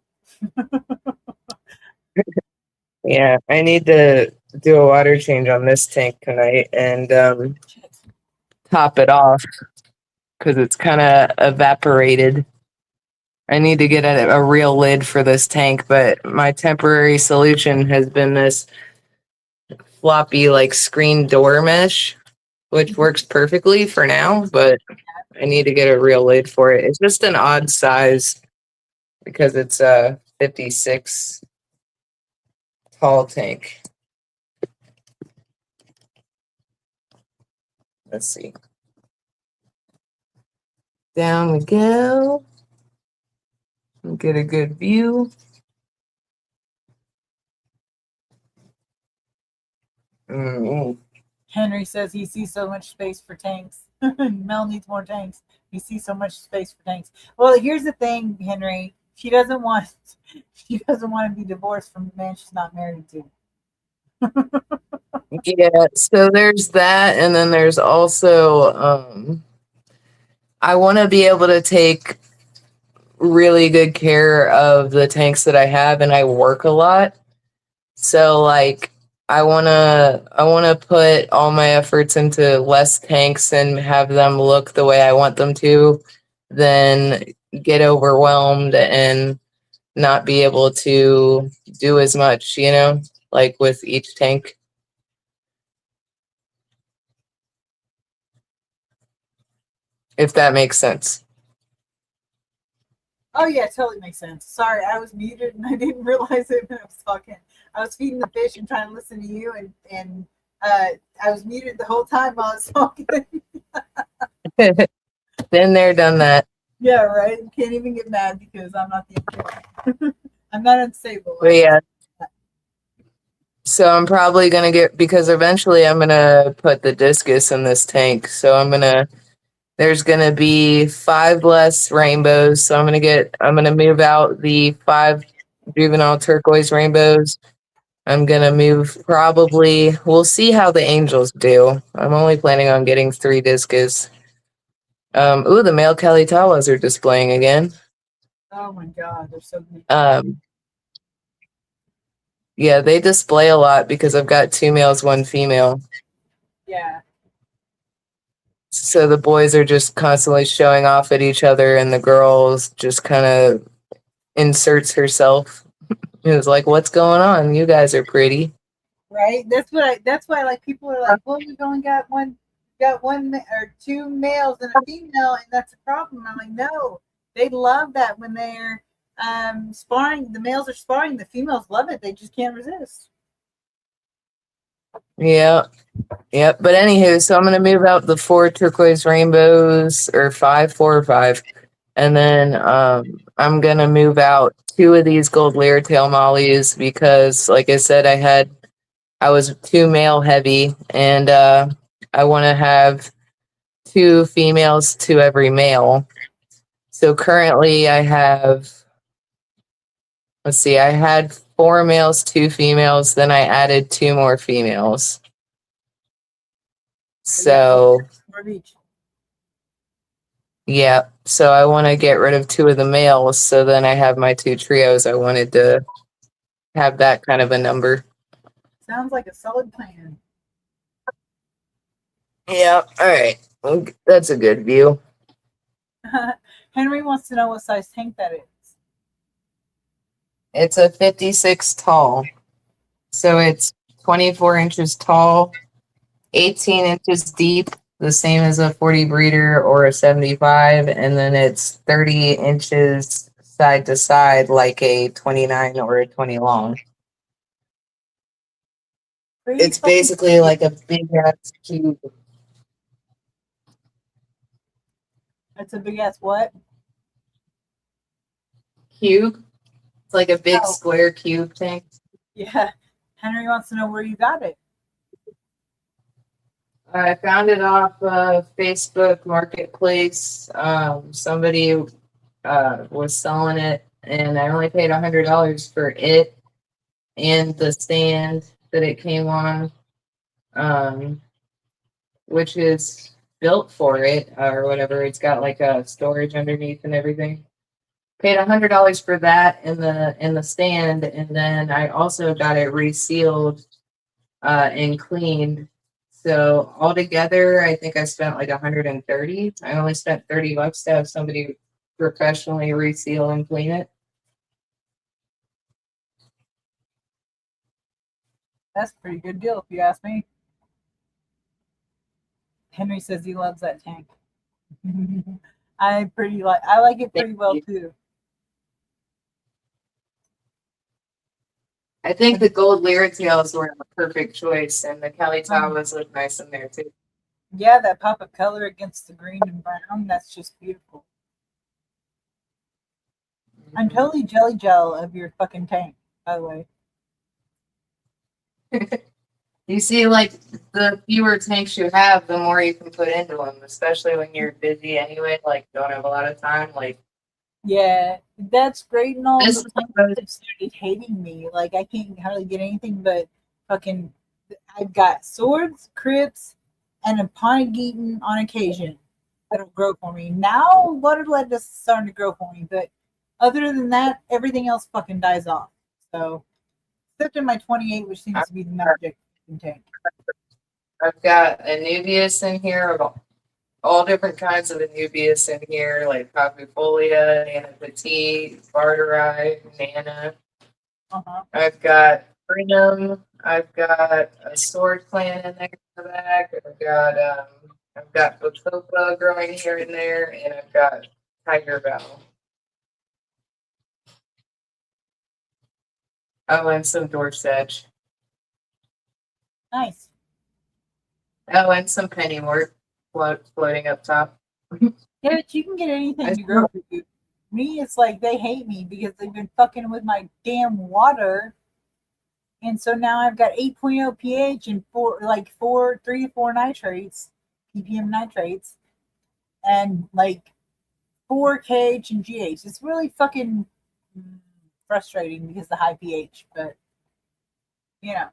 B: yeah, I need to do a water change on this tank tonight and top it off because it's kind of evaporated. I need to get a real lid for this tank, but my temporary solution has been this floppy like screen door mesh, which works perfectly for now, but I need to get a real lid for it. It's just an odd size because it's a 56 tall tank. Let's see. Down we go. Get a good view. Mm-hmm.
A: Henry says he sees so much space for tanks. Mel needs more tanks. He sees so much space for tanks. Well, here's the thing, Henry. She doesn't want to be divorced from the man she's not married to.
B: Yeah, so there's that, and then there's also I want to be able to take really good care of the tanks that I have, and I work a lot. So like I wanna put all my efforts into less tanks and have them look the way I want them to, than get overwhelmed and not be able to do as much, you know? like with each tank. If that makes sense.
A: Oh yeah, totally makes sense. Sorry, I was muted and I didn't realize it when I was talking. I was feeding the fish and trying to listen to you, and I was muted the whole time while I was talking.
B: Been there, done that.
A: Yeah, right. Can't even get mad because I'm not the I'm not unstable.
B: But yeah. So I'm probably gonna get, because eventually I'm gonna put the discus in this tank. So there's gonna be 5 less rainbows. So I'm gonna move out the 5 juvenile turquoise rainbows. I'm gonna move we'll see how the angels do. I'm only planning on getting 3 discus. Ooh, the male Kalitawas are displaying again.
A: Oh my god, they're so beautiful.
B: Yeah, they display a lot because I've got 2 males, 1 female.
A: Yeah.
B: So the boys are just constantly showing off at each other, and the girls just kind of inserts herself. It was like, "What's going on? You guys are pretty."
A: Right. That's why like people are like, well, we've only got one or 2 males and a female, and that's a problem. I'm like, no, they love that when they're sparring. The males are sparring. The females love it. They just can't resist.
B: Yeah. Yep. But anywho, so I'm gonna move out the 4 turquoise rainbows, or 5, 4 or 5, and then I'm gonna move out 2 of these gold layer tail mollies because, like I said, I was too male heavy, and I want to have 2 females to every male. So currently I have, let's see, I had 4 males, 2 females, then I added 2 more females. So yeah, so I want to get rid of 2 of the males, so then I have my 2 trios. I wanted to have that kind of a number.
A: Sounds like a solid plan.
B: Yeah, all right. Well, that's a good view.
A: Henry wants to know what size tank that is.
B: It's a 56 tall. So it's 24 inches tall, 18 inches deep, the same as a 40 breeder or a 75, and then it's 30 inches side to side like a 29 or a 20 long. It's basically like a big ass cube.
A: It's a big ass what?
B: Cube? It's like a big square cube tank.
A: Yeah. Henry wants to know where you got it.
B: I found it off Facebook Marketplace. Somebody was selling it, and I only paid $100 for it and the stand that it came on, which is built for it or whatever. It's got like a storage underneath and everything. Paid $100 for that in the stand, and then I also got it resealed and cleaned. So altogether, I think I spent like 130. I only spent $30 to have somebody professionally reseal and clean it.
A: That's a pretty good deal if you ask me. Henry says he loves that tank. I like it pretty well too.
B: I think the gold Lyra-tails were a perfect choice, and the Kalitawas look nice in there too.
A: Yeah, that pop of color against the green and brown, that's just beautiful. I'm totally jelly gel of your fucking tank, by the way.
B: You see, like, the fewer tanks you have, the more you can put into them, especially when you're busy anyway, like, don't have a lot of time. Like,
A: yeah, that's great and all. The tanks have started hating me. Like, I can't hardly get anything but fucking. I've got swords, crypts, and a Pontigeeton on occasion that'll grow for me. Now, Waterlet is starting to grow for me, but other than that, everything else fucking dies off. So, except in my 28, which seems to be the magic tank.
B: I've got Anubius in here, all different kinds of Anubius in here, like Papifolia, Nana Petite, Barterai, Nana. I've got aquarium. I've got a sword plant in there in the back. I've got bacopa growing here and there, and I've got tiger bell. Oh, and some door sedge.
A: Nice.
B: Oh, and some pennywort floating up top.
A: Yeah, but you can get anything
B: I
A: to grow for you. Me, it's like they hate me because they've been fucking with my damn water. And so now I've got 8.0 pH and 3 to 4 nitrates, ppm nitrates, and like 4 kH and GH. It's really fucking frustrating because of the high pH, but you know.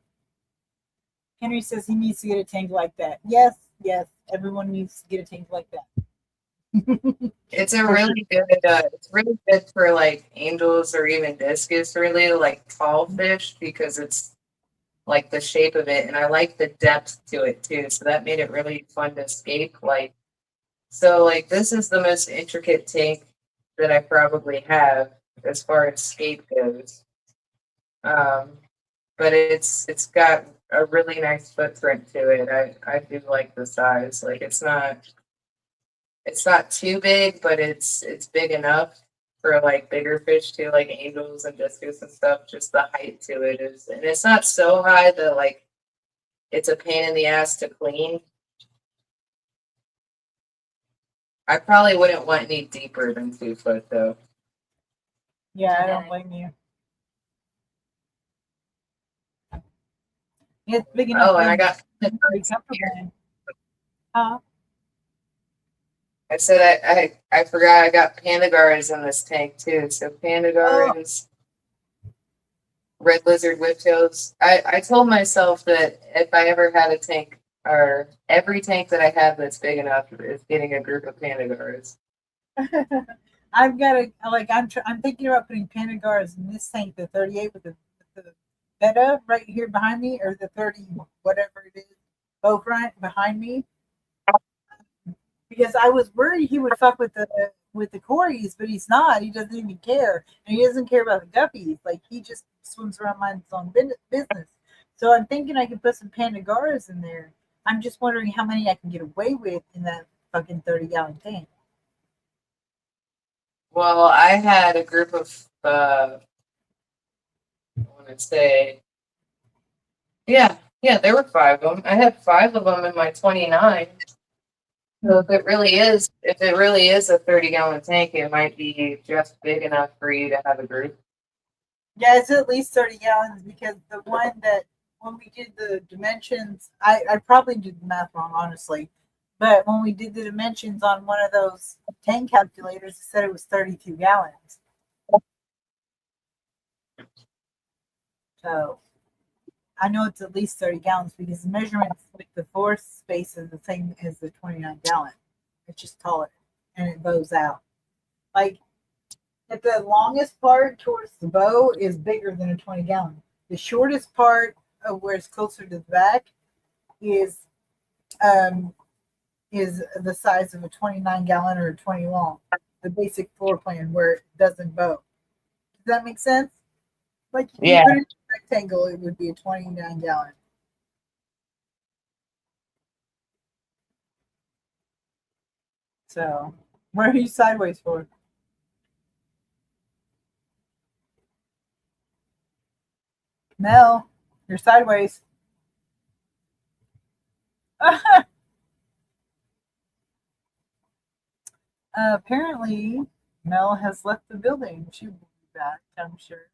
A: Henry says he needs to get a tank like that. Yes, yes, everyone needs to get a tank like that.
B: It's a really good. It's really good for like angels or even discus, really like tall fish, because it's like the shape of it, and I like the depth to it too. So that made it really fun to escape. Like this is the most intricate tank that I probably have as far as scape goes. But it's got a really nice footprint to it. I do like the size. Like it's not too big, but it's big enough for like bigger fish too, like angels and discus and stuff. Just the height to it is, and it's not so high that like it's a pain in the ass to clean. I probably wouldn't want any deeper than 2 foot though.
A: Yeah, I don't blame you. It's big enough.
B: Oh, and I got
A: pretty comfortable in. Huh?
B: I said I forgot I got pandagars in this tank too. So pandagars, red lizard whiptails. I told myself that if I ever had a tank, or every tank that I have that's big enough is getting a group of pandagars.
A: I've got a like I'm thinking about putting Panagars in this tank, the 38 with the betta right here behind me, or the 30 whatever it is, both right behind me. Because I was worried he would fuck with the Corys, but he's not. He doesn't even care, and he doesn't care about the guppies. Like he just swims around minding his own business. So I'm thinking I could put some Pandagaras in there. I'm just wondering how many I can get away with in that fucking 30-gallon tank.
B: Well, I had a group of I want to say, yeah, there were 5 of them. I had 5 of them in my 29. So if it really is a 30-gallon tank, it might be just big enough for you to have a group.
A: Yeah, it's at least 30 gallons because the one that when we did the dimensions, I probably did the math wrong, honestly. But when we did the dimensions on one of those tank calculators, it said it was 32 gallons. So I know it's at least 30 gallons because the measurements with the floor space is the same as the 29 gallon. It's just taller and it bows out. Like if the longest part towards the bow is bigger than a 20 gallon. The shortest part of where it's closer to the back is the size of a 29 gallon or a 20 long. The basic floor plan where it doesn't bow. Does that make sense? Like if you put it in a rectangle, it would be a 29 gallon. So where are you sideways for? Mel, you're sideways. Apparently, Mel has left the building. She will be back, I'm sure.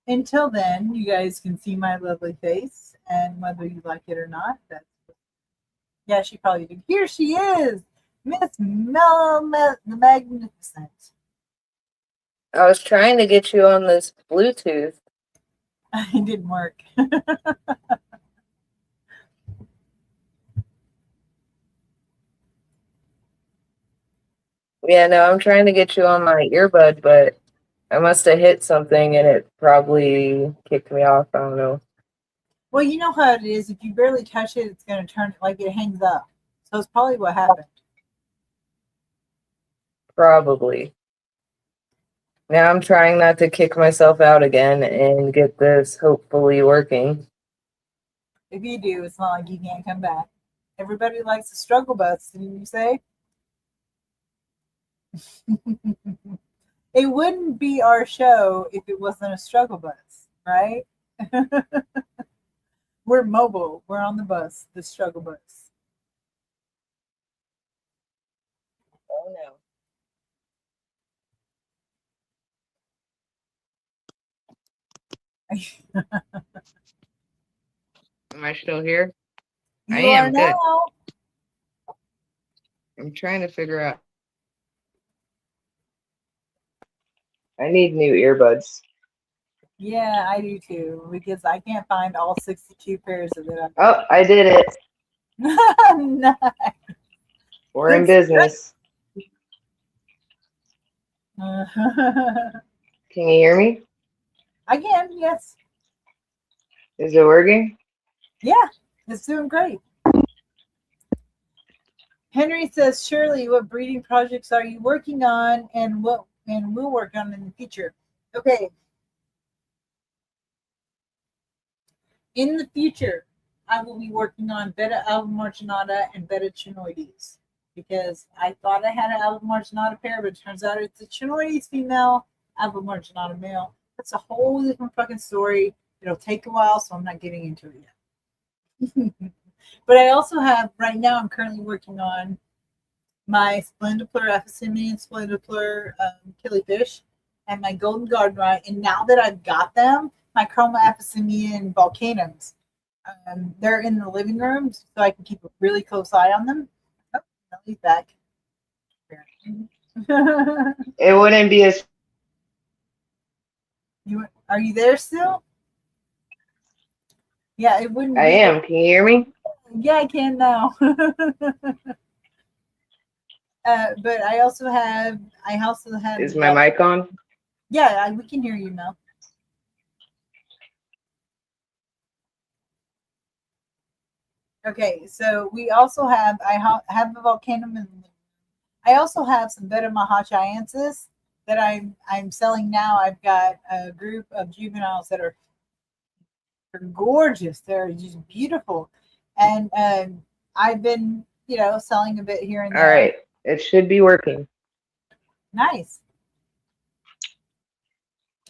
A: Until then, you guys can see my lovely face, and whether you like it or not, that's yeah, she probably did. Here she is, Miss Mel, the Magnificent.
B: I was trying to get you on this Bluetooth.
A: It didn't work.
B: Yeah, no, I'm trying to get you on my earbud, but I must have hit something and it probably kicked me off. I don't know.
A: Well, you know how it is. If you barely touch it, it's going to turn like it hangs up. So it's probably what happened.
B: Probably. Now I'm trying not to kick myself out again and get this hopefully working.
A: If you do, it's not like you can't come back. Everybody likes the struggle bus, didn't you say? It wouldn't be our show if it wasn't a struggle bus, right? We're mobile. We're on the bus, the struggle bus.
B: Oh no. Am I still here? I
A: You are
B: am good.
A: now.
B: I'm trying to figure out. I need new earbuds.
A: Yeah, I do too, because I can't find all 62 pairs of it.
B: Oh, I did it.
A: Nice.
B: We're in business.
A: I
B: Can you hear me?
A: can, yes.
B: Is it working?
A: Yeah, it's doing great. Henry says, Shirley, what breeding projects are you working on and what and will work on in the future? Okay. In the future, I will be working on Beta albimarginata and Beta chinoides because I thought I had an albimarginata pair, but it turns out it's a chinoides female, albimarginata male. That's a whole different fucking story. It'll take a while, so I'm not getting into it yet. But I also have, right now, I'm currently working on my Splendiplur Ephisemian, Splendiplur killifish, and my golden gardenite. And now that I've got them, my Chroma Ephisemian volcanums, they're in the living room, so I can keep a really close eye on them. Oh, no, he's back.
B: It wouldn't be as.
A: Are you there still? Yeah, it wouldn't.
B: I am. Can you hear me?
A: Yeah, I can now. But I also have.
B: Is my mic on?
A: Yeah, we can hear you now. Okay, so we also have. Have the volcanum, and I also have some Beta mahachiensis that I'm selling now. I've got a group of juveniles that are gorgeous. They're just beautiful, and I've been selling a bit here and there.
B: All right, it should be working.
A: Nice.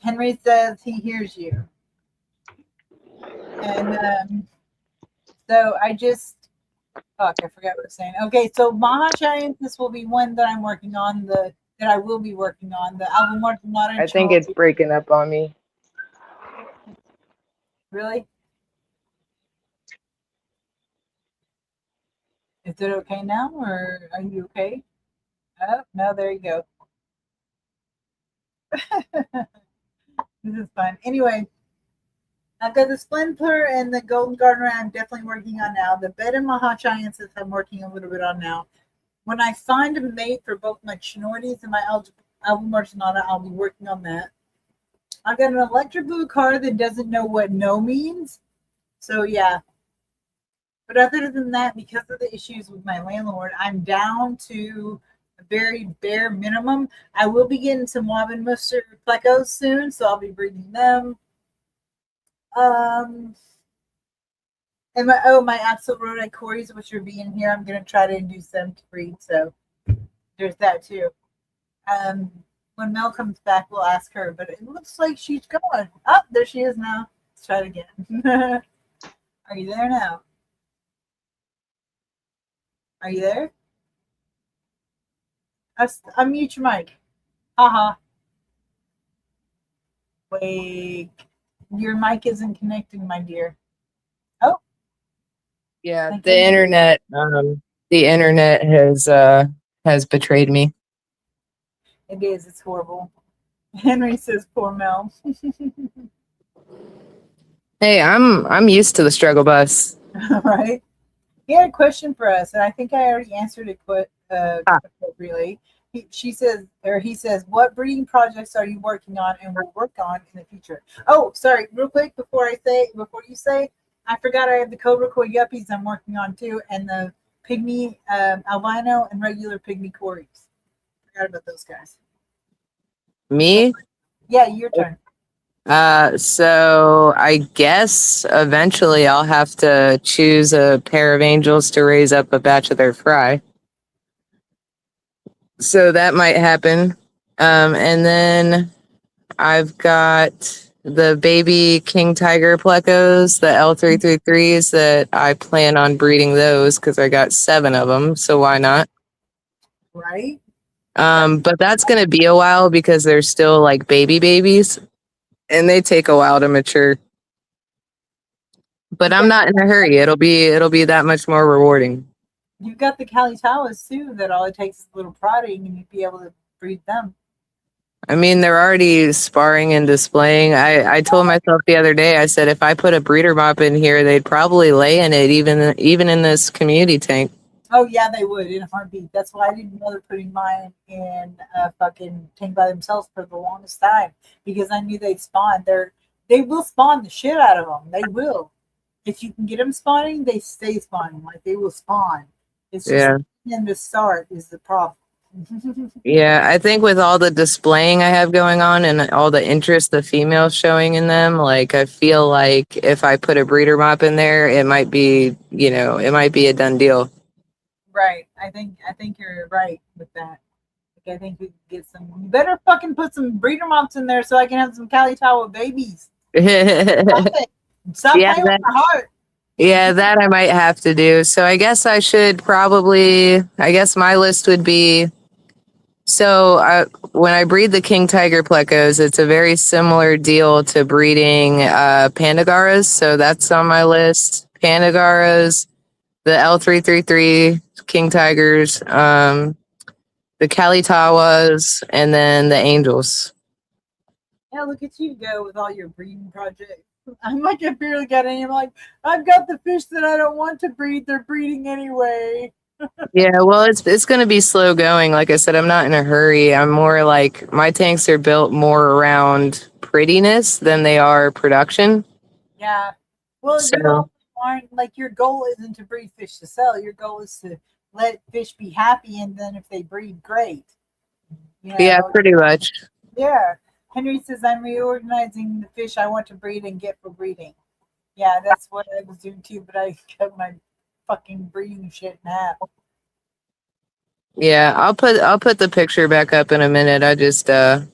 A: Henry says he hears you. And so I just, fuck, I forgot what I was saying. Okay, so mahachiensis will be one that I'm working on, that I will be working on, the albimarginata.
B: I think it's breaking up on me.
A: Really? Is it okay now, or are you okay? Oh, no, there you go. This is fun. Anyway, I've got the Splendiplur and the Golden Gardener I'm definitely working on now. The Beta mahachiensis I'm working a little bit on now. When I find a mate for both my chinoides and my albimarginata, I'll be working on that. I've got an electric blue card that doesn't know what no means. So, yeah. But other than that, because of the issues with my landlord, I'm down to a very bare minimum. I will be getting some Wabenmuster plecos soon, so I'll be breeding them. And my Axelrodi cories, which are being here, I'm going to try to induce them to breed. So there's that too. When Mel comes back, we'll ask her, but it looks like she's gone. Oh, there she is now. Let's try it again. Are you there now? Are you there? Unmute your mic. Haha. Wait. Your mic isn't connecting, my dear. Oh.
B: Yeah, the internet has betrayed me.
A: It is. It's horrible. Henry says, "Poor Mel."
B: Hey, I'm used to the struggle bus.
A: Right. He had a question for us, and I think I already answered it appropriately. He says, what breeding projects are you working on and will work on in the future? Oh, sorry, real quick before you say, I forgot I have the Cobra Koi yuppies I'm working on too, and the pygmy albino and regular pygmy cories. Forgot about those guys.
B: Me?
A: Yeah, your turn.
B: So I guess eventually I'll have to choose a pair of angels to raise up a batch of their fry. So that might happen. And then I've got the baby king tiger plecos, the L333s that I plan on breeding those because I got 7 of them. So why not?
A: Right?
B: But that's going to be a while because they're still like babies and they take a while to mature. But I'm not in a hurry. It'll be that much more rewarding.
A: You've got the Kalitawas too that all it takes is a little prodding and you'd be able to breed them.
B: I mean, they're already sparring and displaying. I told myself the other day, I said if I put a breeder mop in here, they'd probably lay in it, even in this community tank.
A: Oh yeah, they would in a heartbeat. That's why I didn't bother putting mine in a fucking tank by themselves for the longest time because I knew they'd spawn. They will spawn the shit out of them. They will. If you can get them spawning, they stay spawning. Like they will spawn. It's just
B: Yeah.
A: in the start is the problem.
B: Yeah, I think with all the displaying I have going on and all the interest the females showing in them, like I feel like if I put a breeder mop in there, it might be, it might be a done deal.
A: Right. I think you're right with that. Like, I think we can get some. You better fucking put some breeder mops in there so I can have some Kalitawa babies.
B: Yeah,
A: Stop it. Stop playing with
B: that
A: my heart.
B: yeah, that I might have to do. So I guess I guess my list would be when I breed the king tiger plecos, it's a very similar deal to breeding pandagaras. So that's on my list. Pandagaras, the L333 king tigers, the Kalitawas, and then the angels.
A: Yeah, look at you go with all your breeding projects. I'm like, I barely got any. I'm like, I've got the fish that I don't want to breed. They're breeding anyway.
B: Yeah, well, it's going to be slow going. Like I said, I'm not in a hurry. I'm more like my tanks are built more around prettiness than they are production.
A: Yeah. Well, you
B: So
A: also aren't like your goal isn't to breed fish to sell. Your goal is to let fish be happy, and then if they breed, great. You
B: yeah,
A: know,
B: pretty much.
A: yeah. Henry says, I'm reorganizing the fish I want to breed and get for breeding. Yeah, that's what I was doing too, but I cut my fucking breeding shit in half.
B: Yeah, I'll put the picture back up in a minute. I just it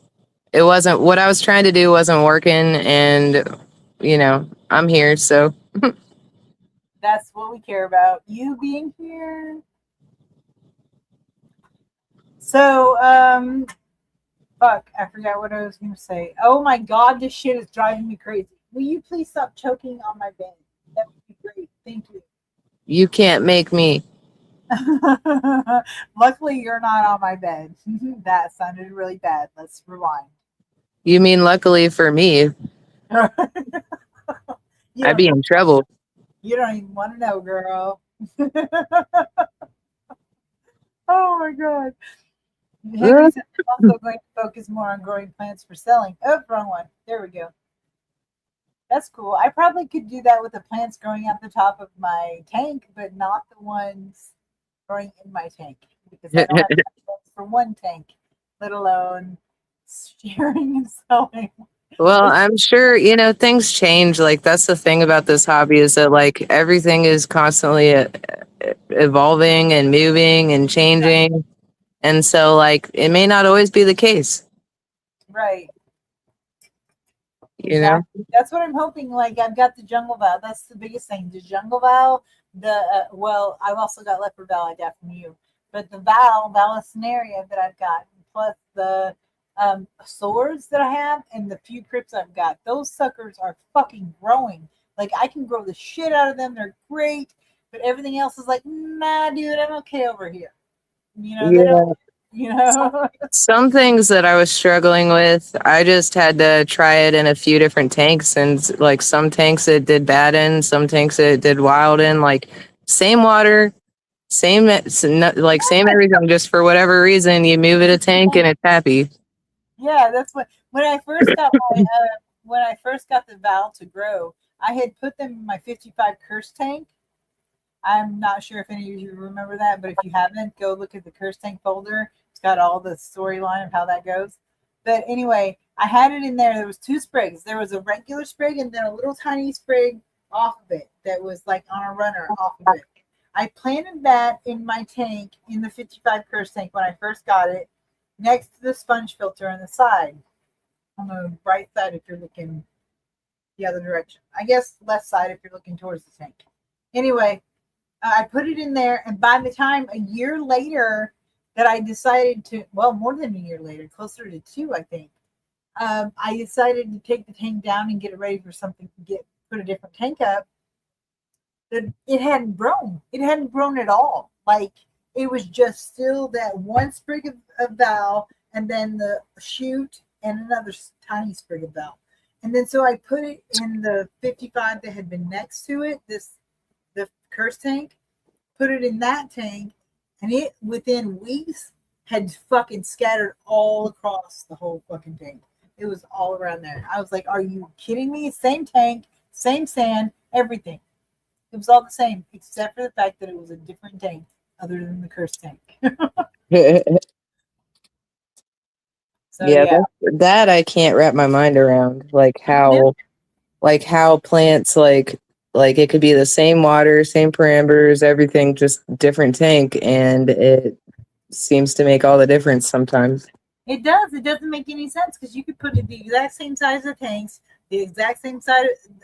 B: wasn't what I was trying to do wasn't working, and I'm here. So
A: That's what we care about. You being here. So, fuck, I forgot what I was gonna say. Oh my god, this shit is driving me crazy. Will you please stop choking on my bed? That would be great. Thank you.
B: you can't make me.
A: Luckily, you're not on my bed. That sounded really bad. Let's rewind.
B: You mean luckily for me,
A: you
B: I'd
A: don't
B: be
A: know.
B: in trouble.
A: You don't even want to know, girl. Oh my god. Henry said I'm also going to focus more on growing plants for selling. Oh, wrong one. There we go. That's cool. I probably could do that with the plants growing at the top of my tank, but not the ones growing in my tank because I don't have plants for one tank, let alone sharing and selling.
B: Well, I'm sure, things change. Like that's the thing about this hobby is that like everything is constantly evolving and moving and changing. And so like it may not always be the case,
A: Right.
B: you know?
A: Exactly. That's what I'm hoping. Like I've got the jungle vow. That's the biggest thing. The jungle vow. Well, I've also got leopard vow I got from you, but the vow scenario that I've got, plus the swords that I have, and the few crypts I've got. Those suckers are fucking growing. Like I can grow the shit out of them. They're great, but everything else is like, nah, dude, I'm okay over here. They don't.
B: Yeah.
A: You know.
B: Some things that I was struggling with, I just had to try it in a few different tanks, and like some tanks it did bad in, some tanks it did wild in, like same water, same same everything. Just for whatever reason, you move it a tank and it's happy.
A: Yeah, that's what when I first got when I first got the valve to grow, I had put them in my 55 curse tank. I'm not sure if any of you remember that, but if you haven't, go look at the curse tank folder. It's got all the storyline of how that goes. But anyway, I had it in there. There was 2 sprigs. There was a regular sprig and then a little tiny sprig off of it that was like on a runner off of it. I planted that in my tank in the 55 curse tank when I first got it, next to the sponge filter on the side, on the right side if you're looking the other direction. I guess left side if you're looking towards the tank. Anyway, I put it in there, and by the time a year later that I decided to, well, more than a year later, closer to 2, I think, I decided to take the tank down and get it ready for something, put a different tank up. It hadn't grown. It hadn't grown at all. Like, it was just still that 1 sprig of val, and then the shoot and another tiny sprig of val. And then so I put it in the 55 that had been next to it, the curse tank, put it in that tank, and it within weeks had fucking scattered all across the whole fucking tank. It was all around there. I was like, are you kidding me? Same tank, same sand, everything. It was all the same, except for the fact that it was a different tank other than the curse tank. So
B: Yeah, that I can't wrap my mind around. Like how plants like it could be the same water, same parameters, everything, just different tank, and it seems to make all the difference sometimes.
A: It does. It doesn't make any sense because you could put it the exact same size of tanks, the exact same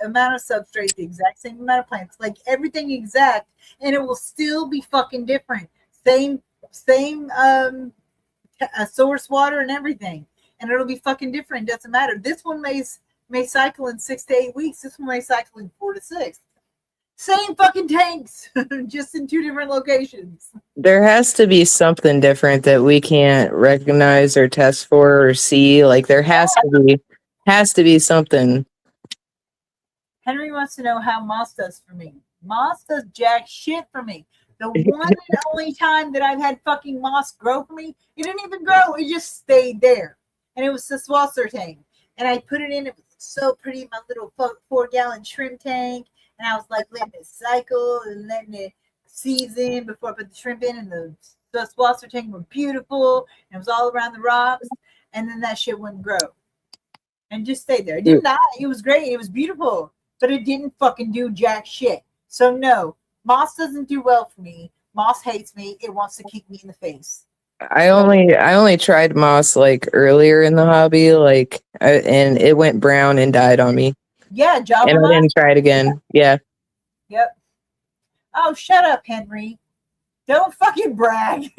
A: amount of substrate, the exact same amount of plants, like everything exact, and it will still be fucking different. Same source water and everything, and it'll be fucking different. Doesn't matter. This one may cycle in 6 to 8 weeks. This one may cycle in 4 to 6. Same fucking tanks, just in 2 different locations.
B: There has to be something different that we can't recognize or test for or see. Like there has to be something.
A: Henry wants to know how moss does for me. Moss does jack shit for me. The one and only time that I've had fucking moss grow for me, it didn't even grow. It just stayed there. And it was the Swasser tank. And I put it in. It was so pretty, my little 4-gallon shrimp tank. And I was like letting it cycle and letting it season before I put the shrimp in. And the Swasser tank were beautiful. And it was all around the rocks. And then that shit wouldn't grow. And just stayed there. It didn't die. It was great. It was beautiful. But it didn't fucking do jack shit. So no, moss doesn't do well for me. Moss hates me. It wants to kick me in the face.
B: I only tried moss like earlier in the hobby, and it went brown and died on me.
A: Yeah, Java
B: and
A: moss.
B: I didn't try it again. Yeah.
A: Yep. Oh, shut up, Henry. Don't fucking brag.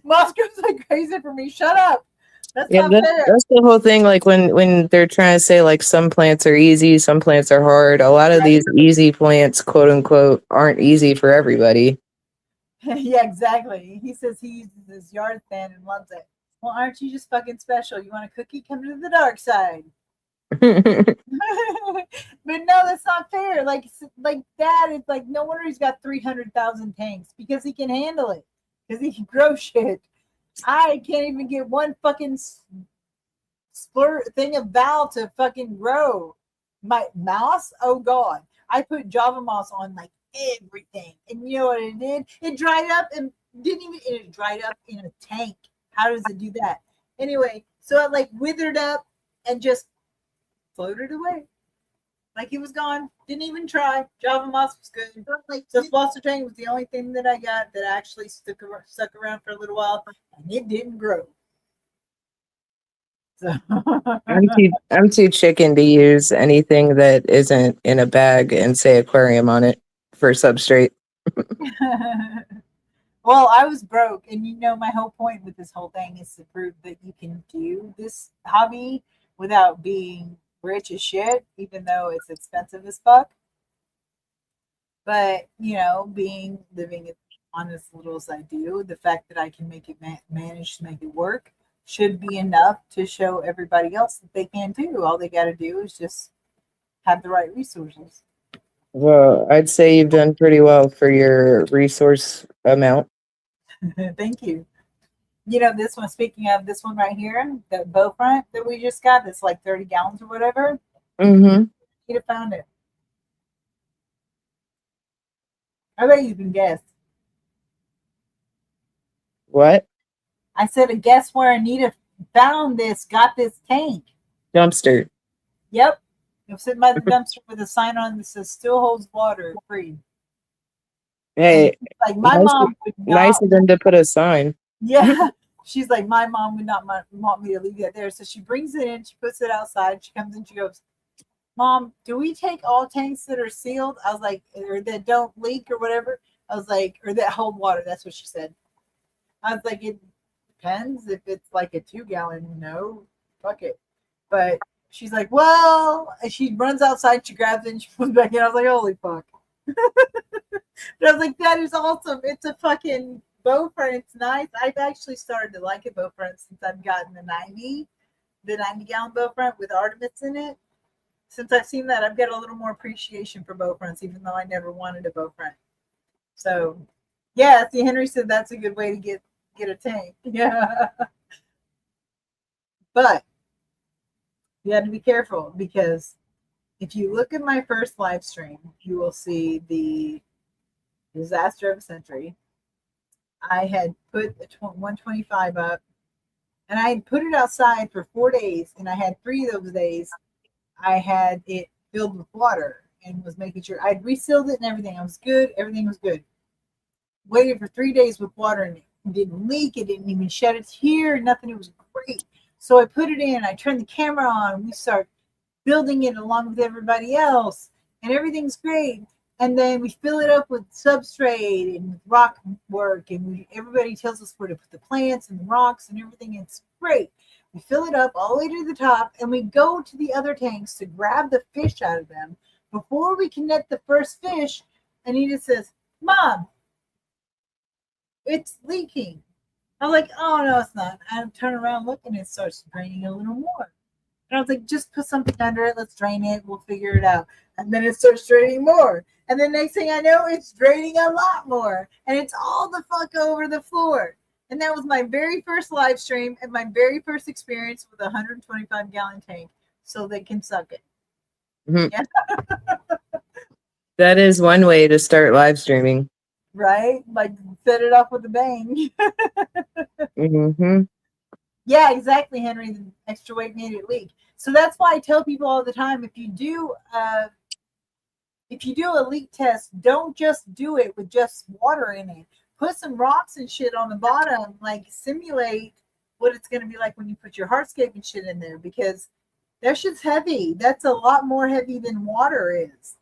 A: Moss goes like crazy for me. Shut up. That's not fair.
B: That's the whole thing. Like when they're trying to say like some plants are easy, some plants are hard. A lot of these easy plants, quote unquote, aren't easy for everybody.
A: Yeah, exactly. He says he uses his yard stand and loves it. Well, aren't you just fucking special? You want a cookie? Come to the dark side. But no, that's not fair. Like that, it's like no wonder he's got 300,000 tanks because he can handle it. Because he can grow shit. I can't even get one fucking splurt thing of val to fucking grow. My moss, oh god. I put Java moss on like everything. And you know what it did? It dried up and it dried up in a tank. How does it do that? Anyway, so it like withered up and just floated away. Like it was gone. Didn't even try. Java moss was good. So Swasser tank was the only thing that I got that actually stuck around for a little while, and it didn't grow. So
B: I'm too chicken to use anything that isn't in a bag and say aquarium on it for substrate.
A: Well, I was broke, and you know my whole point with this whole thing is to prove that you can do this hobby without being rich as shit, even though it's expensive as fuck. But you know, living as honest little as I do, the fact that I can make it manage to make it work should be enough to show everybody else that they can too. All they got to do is just have the right resources.
B: Well, I'd say you've done pretty well for your resource amount.
A: Thank you. You know, this one, speaking of this one right here, the bow front that we just got, that's like 30 gallons or whatever.
B: Mm-hmm.
A: You'd have found it. I bet you can guess.
B: What?
A: I said, a guess where Anita got this tank.
B: Dumpster.
A: Yep. I'm sitting by the dumpster with a sign on that says still holds water free.
B: Hey,
A: Like my
B: nice,
A: mom would
B: nice
A: not.
B: of them to put a sign.
A: Yeah. She's like, my mom would not want me to leave that there. So she brings it in, she puts it outside, she comes in, she goes, Mom, do we take all tanks that are sealed? I was like, or that don't leak or whatever. I was like, or that hold water. That's what she said. I was like, it depends. If it's like a 2-gallon, no, fuck it. But she's like, well, and she runs outside, she grabs it, and she puts it back in. I was like, holy fuck. But I was like, that is awesome. It's a fucking bow front. It's nice. I've actually started to like a bow front since I've gotten the 90-gallon bow front with Artemis in it. Since I've seen that, I've got a little more appreciation for bow fronts, even though I never wanted a bow front. So, yeah, see, Henry said that's a good way to get a tank. Yeah. But you have to be careful because if you look at my first live stream, you will see the disaster of a century. I had put the 125 up and I had put it outside for 4 days, and I had 3 of those days I had it filled with water and was making sure I'd resealed it and everything. I was good. Everything was good. Waited for 3 days with water in it. It didn't leak. It didn't even shed a tear. Nothing. It was great. So I put it in. I turned the camera on. We start building it along with everybody else, and everything's great. And then we fill it up with substrate and rock work, and everybody tells us where to put the plants and the rocks and everything. It's great. We fill it up all the way to the top, and we go to the other tanks to grab the fish out of them. Before we can net the first fish, Anita says, Mom, it's leaking. I was like, oh, no, it's not. I turn around, look, and it starts draining a little more. And I was like, just put something under it. Let's drain it. We'll figure it out. And then it starts draining more. And the next thing I know, it's draining a lot more. And it's all the fuck over the floor. And that was my very first live stream and my very first experience with a 125-gallon tank. So they can suck it.
B: Mm-hmm. Yeah. That is one way to start live streaming.
A: Right? Like set it off with a bang.
B: Mm-hmm.
A: Yeah, exactly, Henry. The extra weight made it leak. So that's why I tell people all the time, if you do a leak test, don't just do it with just water in it. Put some rocks and shit on the bottom, like simulate what it's going to be like when you put your hardscape and shit in there, because that shit's heavy. That's a lot more heavy than water is.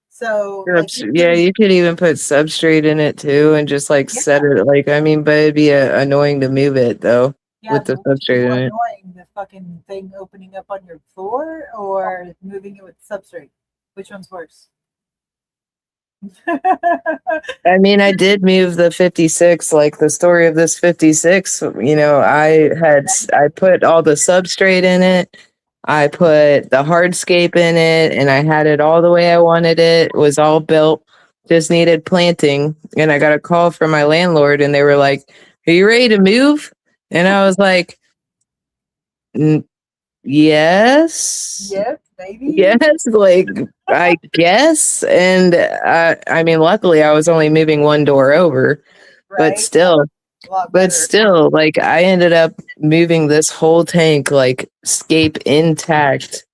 A: So
B: you could even put substrate in it too and just set it but it'd be annoying to move it though. Yeah, with the substrate in it.
A: Annoying, the fucking thing opening up on your floor or moving it with substrate. Which one's worse?
B: I mean, I did move the 56, like the story of this 56, I put all the substrate in it. I put the hardscape in it and I had it all the way I wanted it. It was all built, just needed planting. And I got a call from my landlord and they were like, are you ready to move? And I was like, yes.
A: Yes, baby.
B: Yes, I guess. And I mean, luckily I was only moving one door over, right? But still, I ended up moving this whole tank, scape intact,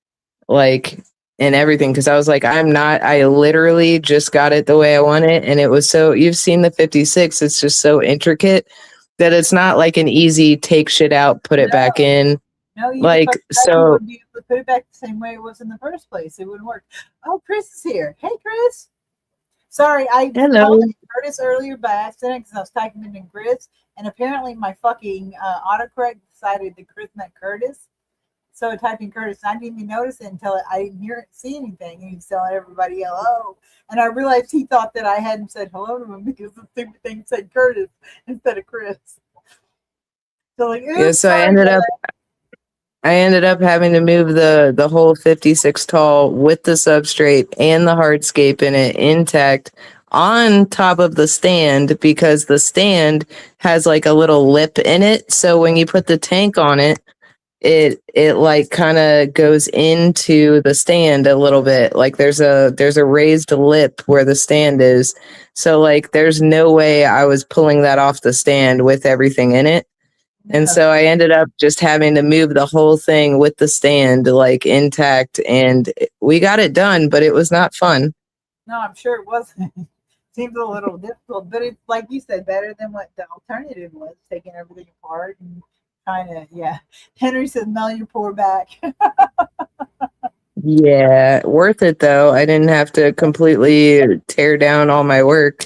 B: and everything. Cause I was like, I literally just got it the way I want it. And it was you've seen the 56. It's just so intricate that it's not like an easy take shit out, put it back in.
A: No, you wouldn't be able to put it back the same way it was in the first place. It wouldn't work. Oh, Chris is here. Hey, Chris. Sorry, I called Curtis earlier by accident because I was typing in Chris, and apparently my fucking autocorrect decided that Chris meant Curtis. So I typed in Curtis, and I didn't even notice it until I didn't see anything. And he was telling everybody hello, and I realized he thought that I hadn't said hello to him because the stupid thing said Curtis instead of Chris. So
B: I ended up having to move the whole 56 tall with the substrate and the hardscape in it intact on top of the stand because the stand has a little lip in it. So when you put the tank on it, it kind of goes into the stand a little bit. There's a raised lip where the stand is. So there's no way I was pulling that off the stand with everything in it. And
A: No,
B: so I ended up just having to move the whole thing with the stand like intact, and we got it done, but it was not fun.
A: no, I'm sure it wasn't. Seems a little difficult, but it's like you said, better than what the alternative was, taking everything apart and trying to, yeah. Henry says, Mel, you pour back.
B: Yeah, worth it though. I didn't have to completely tear down all my work.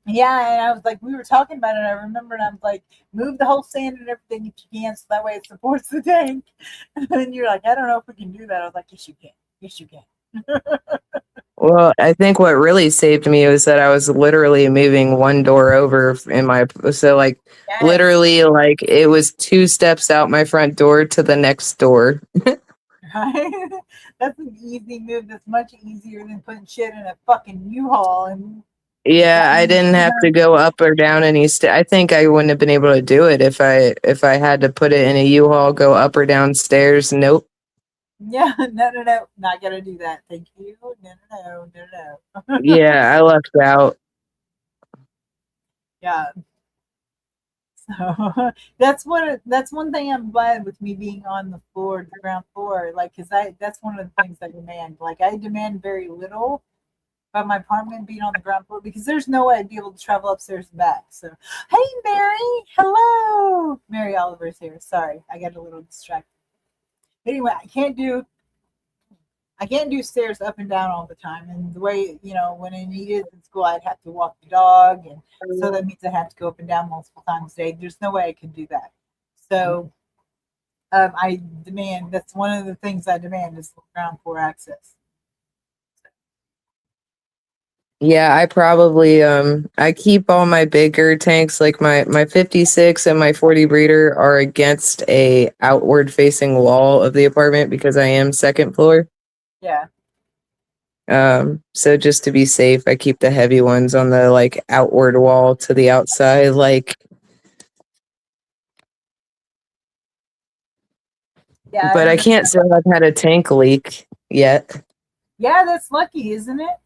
A: Yeah, and I was like, we were talking about it. I remember, and I was like, move the whole sand and everything if you can, so that way it supports the tank. And you're like, I don't know if we can do that. I was like, yes, you can. Yes, you can.
B: Well, I think what really saved me was that I was literally moving one door over in my, so like
A: Yes,
B: literally like it was 2 steps out my front door to the next door.
A: right. That's an easy move. That's much easier than putting shit in a fucking U-Haul and
B: Yeah, I
A: driving
B: didn't have to go up or down any I think I wouldn't have been able to do it if I had to put it in a U-Haul, go up or down stairs. Nope.
A: Yeah, no, no, no, not gonna do that. Thank you. No, no, no, no, no.
B: Yeah, I lucked out.
A: Yeah. So that's one thing I'm glad with me being on the floor, the ground floor, like because I that's one of the things I demand. Like I demand very little about my apartment being on the ground floor because there's no way I'd be able to travel upstairs and back. So, hey Mary, hello, Mary Oliver's here. Sorry, I got a little distracted. Anyway, I can't do stairs up and down all the time. And the way, when I needed in school, I'd have to walk the dog. And so that means I have to go up and down multiple times a day. There's no way I can do that. So I demand, that's one of the things I demand is ground floor access.
B: Yeah, I probably I keep all my bigger tanks like my 56 and my 40 breeder are against a outward facing wall of the apartment because I am second floor.
A: Yeah.
B: So just to be safe, I keep the heavy ones on the like outward wall to the outside like
A: Yeah. I
B: but I
A: remember.
B: can't say I've had a tank leak yet.
A: Yeah, that's lucky, isn't it?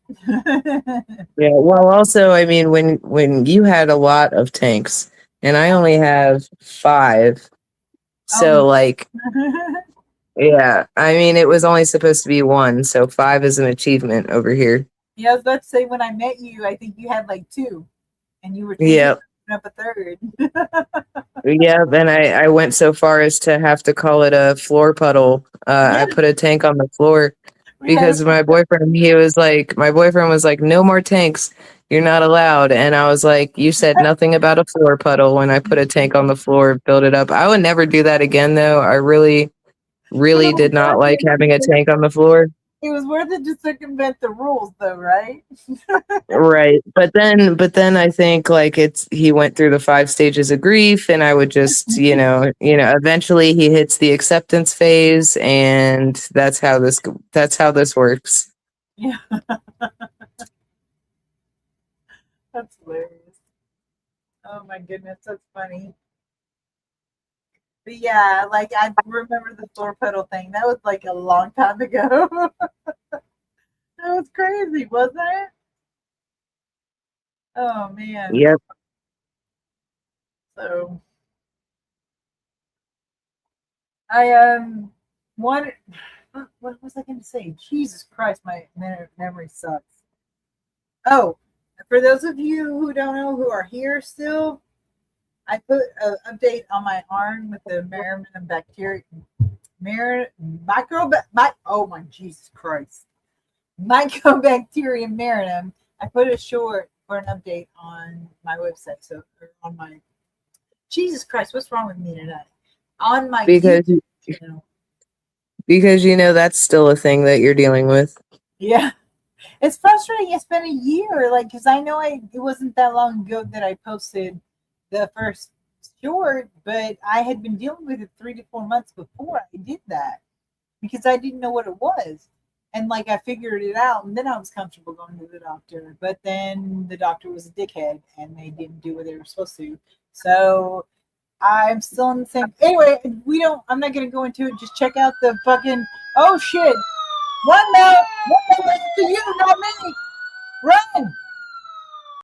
B: Yeah, well also I mean when you had a lot of tanks and I only have 5.
A: Oh,
B: So like yeah, I mean, it was only supposed to be 1, so 5 is an achievement over here.
A: yeah, I was about to say when I met you, I think you had like 2 and you were thinking
B: Yep,
A: of opening up a third.
B: yep, and I went so far as to have to call it a floor puddle.
A: Yeah,
B: I put a tank on the floor
A: we had
B: because my boyfriend was like, no more tanks. You're not allowed. And I was like, you said nothing about a floor puddle when I put a tank on the floor, build it up. I would never do that again, though. I really,
A: but it
B: really
A: was
B: did not
A: worth
B: like having a
A: it.
B: tank on the floor.
A: It was worth it to circumvent the rules, though, right?
B: Right. But then I think like he went through the 5 stages of grief and I would just, eventually he hits the acceptance phase and that's how this works.
A: Yeah, that's hilarious. Oh my goodness, that's funny. But yeah, like I remember the floor pedal thing. That was like a long time ago. That was crazy, wasn't it? Oh man.
B: Yep.
A: So I wanted. What was I going to say? Jesus Christ, my memory sucks. Oh, for those of you who don't know who are here still, I put an update on my arm with the Merriman bacteria, oh my Jesus Christ, Mycobacterium marinum. I put a short for an update on my website, so or on my Jesus Christ, what's wrong with me tonight? On my
B: Because
A: YouTube channel.
B: because that's still a thing that you're dealing with.
A: Yeah, it's frustrating. It's been a year, like because I know it wasn't that long ago that I posted the first short, but I had been dealing with it 3 to 4 months before I did that because I didn't know what it was. And like I figured it out, and then I was comfortable going to the doctor. But then the doctor was a dickhead, and they didn't do what they were supposed to. So I'm still in the same. Anyway, I'm not gonna go into it. Just check out the fucking. Oh shit! Run now! Run now! Listen to you, not me. Run!